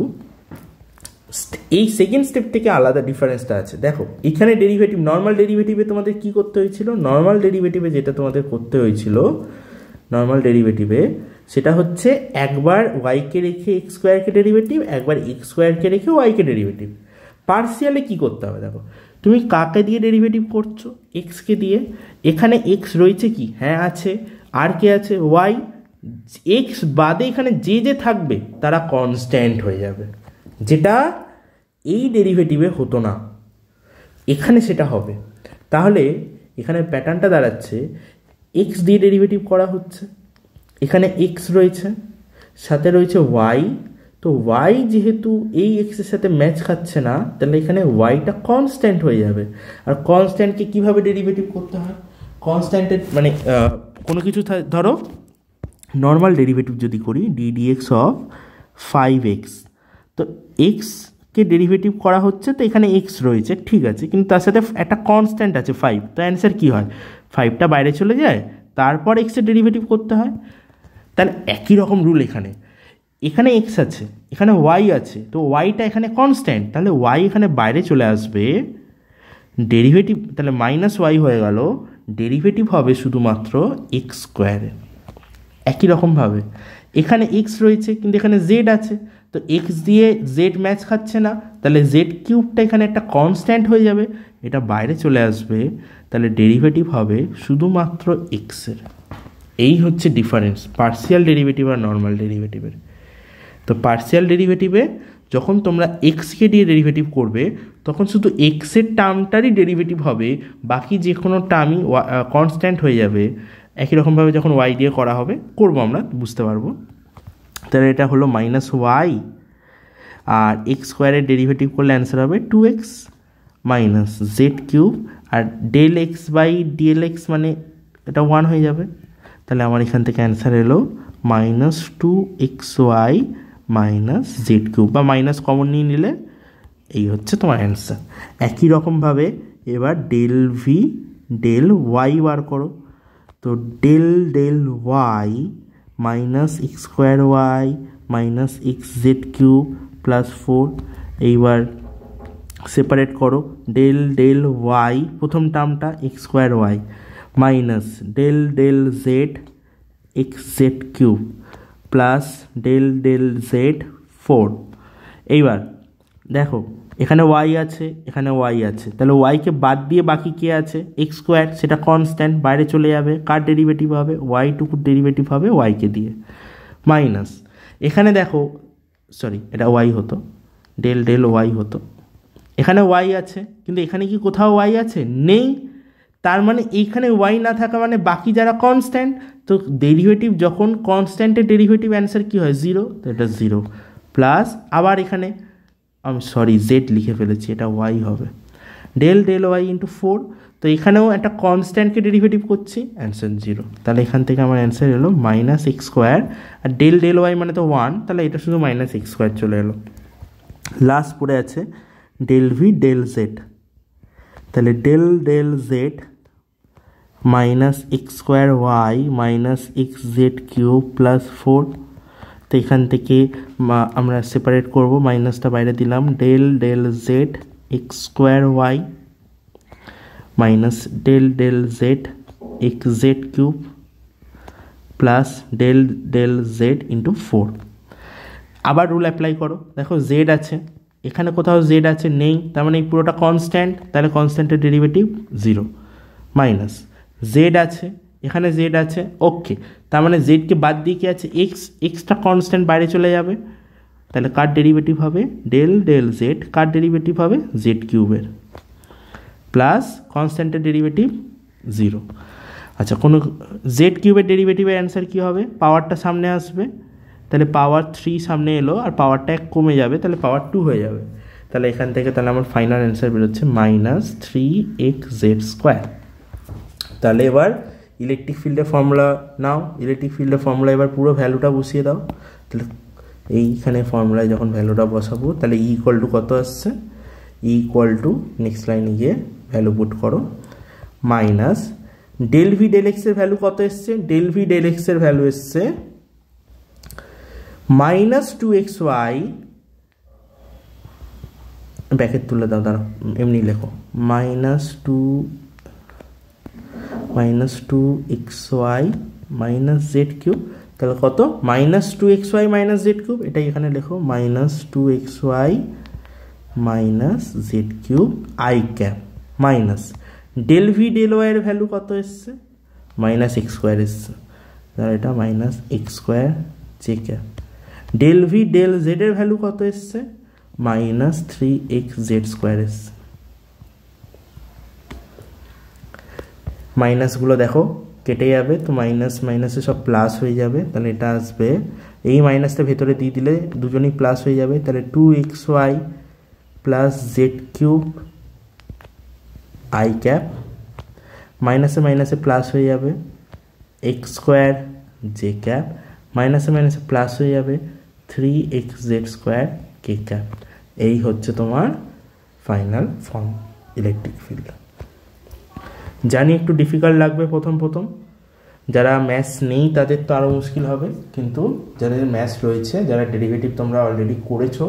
এই সেকেন্ড স্টেপ থেকে আলাদা ডিফারেন্সটা আছে। দেখো এখানে ডেরিভেটিভ, নর্মাল ডেরিভেটিভে তোমাদের কি করতে হয়েছিল? নর্মাল ডেরিভেটিভে যেটা তোমাদের করতে হয়েছিল, নর্মাল ডেরিভেটিভে সেটা হচ্ছে একবার ওয়াইকে রেখে এক্স স্কোয়ারকে ডেরিভেটিভ, একবার এক্স স্কোয়ারকে রেখে ওয়াইকে ডেরিভেটিভ। পার্সিয়ালে কি করতে হবে দেখো, তুমি কাকে দিয়ে ডেরিভেটিভ করছো? এক্সকে দিয়ে। এখানে এক্স রয়েছে কি? হ্যাঁ আছে। আর কে আছে? ওয়াই। এক্স বাদে এখানে যে যে থাকবে তারা কনস্ট্যান্ট হয়ে যাবে, যেটা এই ডেরিভেটিভে হতো না, এখানে সেটা হবে। তাহলে এখানে প্যাটার্নটা দাঁড়াচ্ছে এক্স দিয়ে ডেরিভেটিভ করা হচ্ছে, এখানে এক্স রয়েছে, সাথে রয়েছে ওয়াই, তো ওয়াই যেহেতু এই এক্সের সাথে ম্যাচ খাচ্ছে না, তাহলে এখানে ওয়াইটা কনস্ট্যান্ট হয়ে যাবে। আর কনস্ট্যান্টকে কীভাবে ডেরিভেটিভ করতে হয়? কনস্ট্যান্টের মানে কোনো কিছু ধরো নর্মাল ডেরিভেটিভ যদি করি ডি ডিএক্স অফ 5x, তো এক্সকে ডেরিভেটিভ করা হচ্ছে, তো এখানে এক্স রয়েছে ঠিক আছে, কিন্তু তার সাথে একটা কনস্ট্যান্ট আছে 5, তো অ্যান্সার কী হয়? 5টা বাইরে চলে যায়, তারপর এক্সের ডেরিভেটিভ করতে হয়। তাহলে একই রকম রুল এখানে, এখানে এক্স আছে, এখানে ওয়াই আছে, তো ওয়াইটা এখানে কনস্ট্যান্ট, তাহলে ওয়াই এখানে বাইরে চলে আসবে, ডেরিভেটিভ তাহলে মাইনাস ওয়াই হয়ে গেল, ডেরিভেটিভ হবে শুধুমাত্র এক্স স্কোয়ারের। একই রকমভাবে এখানে এক্স রয়েছে কিন্তু এখানে জেড আছে, তো এক্স দিয়ে জেড ম্যাচ খাচ্ছে না, তাহলে জেড কিউবটা এখানে একটা কনস্ট্যান্ট হয়ে যাবে, এটা বাইরে চলে আসবে, তাহলে ডেরিভেটিভ হবে শুধুমাত্র এক্সের। এই হচ্ছে ডিফারেন্স পার্সিয়াল ডেরিভেটিভ আর নর্মাল ডেরিভেটিভের। তো পার্সিয়াল ডেরিভেটিভে যখন তোমরা এক্সকে দিয়ে ডেরিভেটিভ করবে তখন শুধু এক্সের টার্মটারই ডেরিভেটিভ হবে, বাকি যে কোনো টার্মই কনস্ট্যান্ট হয়ে যাবে। একই রকমভাবে যখন ওয়াই দিয়ে করা হবে, করবো আমরা, বুঝতে পারবো। তাহলে এটা হলো মাইনাস ওয়াই, আর এক্স স্কোয়ারের ডেরিভেটিভ করলে অ্যান্সার হবে 2x মাইনাস জেড কিউব, আর del x by dl x মানে এটা 1 হয়ে যাবে। তাহলে আমার এখান থেকে অ্যান্সার এলো minus 2xy minus z cube, বা মাইনাস কমন নিয়ে নিলে এই হচ্ছে তোমার অ্যান্সার। একই রকমভাবে এবার ডেল ভি ডেল ওয়াই বার করো, তো del del y minus x square y minus x z cube plus 4, এইবার সেপারেট করো, ডেল ডেল ওয়াই প্রথম টার্মটা x square y minus del del z x z cube plus del del z 4। এইবার দেখো এখানে ওয়াই আছে, এখানে Y আছে, তাহলে ওয়াইকে বাদ দিয়ে বাকি কে আছে? এক্স স্কোয়ার, সেটা কনস্ট্যান্ট, বাইরে চলে যাবে। কার ডেরিভেটিভ হবে? ওয়াই টুকুর ডেরিভেটিভ হবে ওয়াইকে দিয়ে। মাইনাস এখানে দেখো, সরি এটা ওয়াই হতো, ডেল ডেল ওয়াই হতো। এখানে ওয়াই আছে, কিন্তু এখানে কি কোথাও ওয়াই আছে? নেই। তার মানে এইখানে ওয়াই না থাকা মানে বাকি যারা কনস্ট্যান্ট, তো ডেরিভেটিভ যখন কনস্ট্যান্টের ডেরিভেটিভ অ্যান্সার কী হয়? 0, তো এটা 0 প্লাস আবার এখানে আমি সরি জেড লিখে ফেলেছি, এটা ওয়াই হবে, ডেল ডেল ওয়াই ইন্টু 4। তো এখানেও একটা কনস্ট্যান্টকে ডেরিভেটিভ করছি, অ্যান্সার 0। তাহলে এখান থেকে আমার অ্যান্সার এলো মাইনাস এক্স স্কোয়ার, আর ডেল ডেল ওয়াই মানে তো 1, তাহলে এটা শুধু মাইনাস এক্স স্কোয়ার চলে এলো। লাস্ট পড়ে আছে ডেল ভি ডেল জেড, তাহলে del del z minus x square y minus x z cube plus 4। তো এখান থেকে আমরা সেপারেট করব, মাইনাসটা বাইরে দিলাম, del del z x square y minus del del z x z cube plus del del z into 4। আবার rule apply করো, দেখো জেড আছে, এখানে কোথাও জেড আছে? নেই, তার মানে এই পুরোটা কনস্ট্যান্ট, তাহলে কনস্ট্যান্টের ডেরিভেটিভ 0। মাইনাস জেড আছে, এখানে জেড আছে, ওকে, তার মানে জেডকে বাদ দিয়ে কি আছে? এক্স, এক্সটা কনস্ট্যান্ট বাইরে চলে যাবে, তাহলে কার ডেরিভেটিভ হবে? ডেল ডেল জেড, কার ডেরিভেটিভ হবে? জেড কিউবের, প্লাস কনস্ট্যান্টের ডেরিভেটিভ 0। আচ্ছা, কোনো জেড কিউবের ডেরিভেটিভের অ্যান্সার কী হবে? পাওয়ারটা সামনে আসবে, তাহলে পাওয়ার 3 সামনে এলো, আর পাওয়ারটা 1 কমে যাবে, তাহলে পাওয়ার 2 হয়ে যাবে। তাহলে এখান থেকে তাহলে আমার ফাইনাল অ্যান্সার বেরোচ্ছে মাইনাস 3xz স্কোয়ার। তাহলে এবার ইলেকট্রিক ফিল্ডের ফর্মুলা নাও, ইলেকট্রিক ফিল্ডের ফর্মুলা এবার পুরো ভ্যালুটা বসিয়ে দাও। তাহলে এইখানে ফর্মুলায় যখন ভ্যালুটা বসাবো, তাহলে ই ইকুয়াল টু কত আসছে? ই ইকুয়াল টু নেক্সট লাইনে গিয়ে ভ্যালু পুট করো, মাইনাস ডেল ভি ডেল এক্সের ভ্যালু কত এসছে? ডেল ভি ডেল এক্সের ভ্যালু এসছে মাইনাস 2xy, ব্যাকেট তুলে দাও, দাঁড়াও এমনি লেখো, minus 2xy minus z cube, তাহলে কত? Minus 2xy minus z cube, এটাই এখানে লেখো, minus 2xy minus z cube i cap, minus del V del y এর ভ্যালু কত এসছে? মাইনাস এক্স স্কোয়ার এসছে, তাহলে এটা minus x square j cap. Del V del z এর ভ্যালু কত এসছে? মাইনাস 3xz স্কোয়ার এসছে। মাইনাসগুলো দেখো কেটে যাবে, তো মাইনাস মাইনাসে সব প্লাস হয়ে যাবে, তাহলে এটা আসবে, এই মাইনাসটা ভেতরে দিয়ে দিলে দুজনেই প্লাস হয়ে যাবে, তাহলে 2xy plus Z cube i cap, মাইনাসে মাইনাসে প্লাস হয়ে যাবে এক্স স্কোয়ার জে ক্যাপ, মাইনাসে মাইনাসে প্লাস হয়ে যাবে 3xz স্কোয়ার কে ক্যাপ। এই হচ্ছে তোমার ফাইনাল ফর্ম ইলেকট্রিক ফিল্ড। জানি একটু ডিফিকাল্ট লাগবে প্রথম প্রথম, যারা ম্যাথস নেই তাদের তো আরও মুশকিল হবে, কিন্তু যাদের ম্যাথস রয়েছে, যারা ডেরিভেটিভ তোমরা অলরেডি করেছো,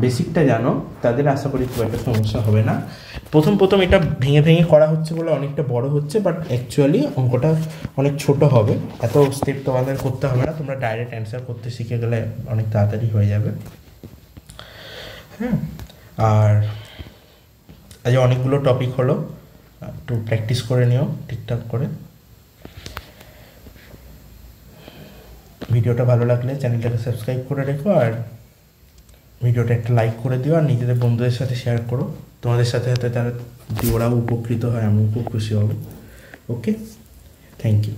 বেসিকটা জানো, তাদের আশা করি খুব একটা সমস্যা হবে না। প্রথম প্রথম এটা ভেঙে ভেঙে করা হচ্ছে বলে অনেকটা বড় হচ্ছে, বাট অ্যাকচুয়ালি অঙ্কটা অনেক ছোট হবে, এত স্টেপ তোমাদের করতে হবে না, তোমরা ডাইরেক্ট অ্যান্সার করতে শিখে গেলে অনেক তাড়াতাড়ি হয়ে যাবে। হ্যাঁ, আর আজ অনেকগুলো টপিক হলো, একটু প্র্যাকটিস করে নিও ঠিকঠাক করে। ভিডিওটা ভালো লাগলে চ্যানেলটাকে সাবস্ক্রাইব করে রেখো, আর ভিডিওটা একটা লাইক করে দিও, আর নিজেদের বন্ধুদের সাথে শেয়ার করো। তোমাদের সাথে সাথে তারা যদি ওরাও উপকৃত হয়, আমিও খুব খুশি হব। ওকে, থ্যাংক ইউ।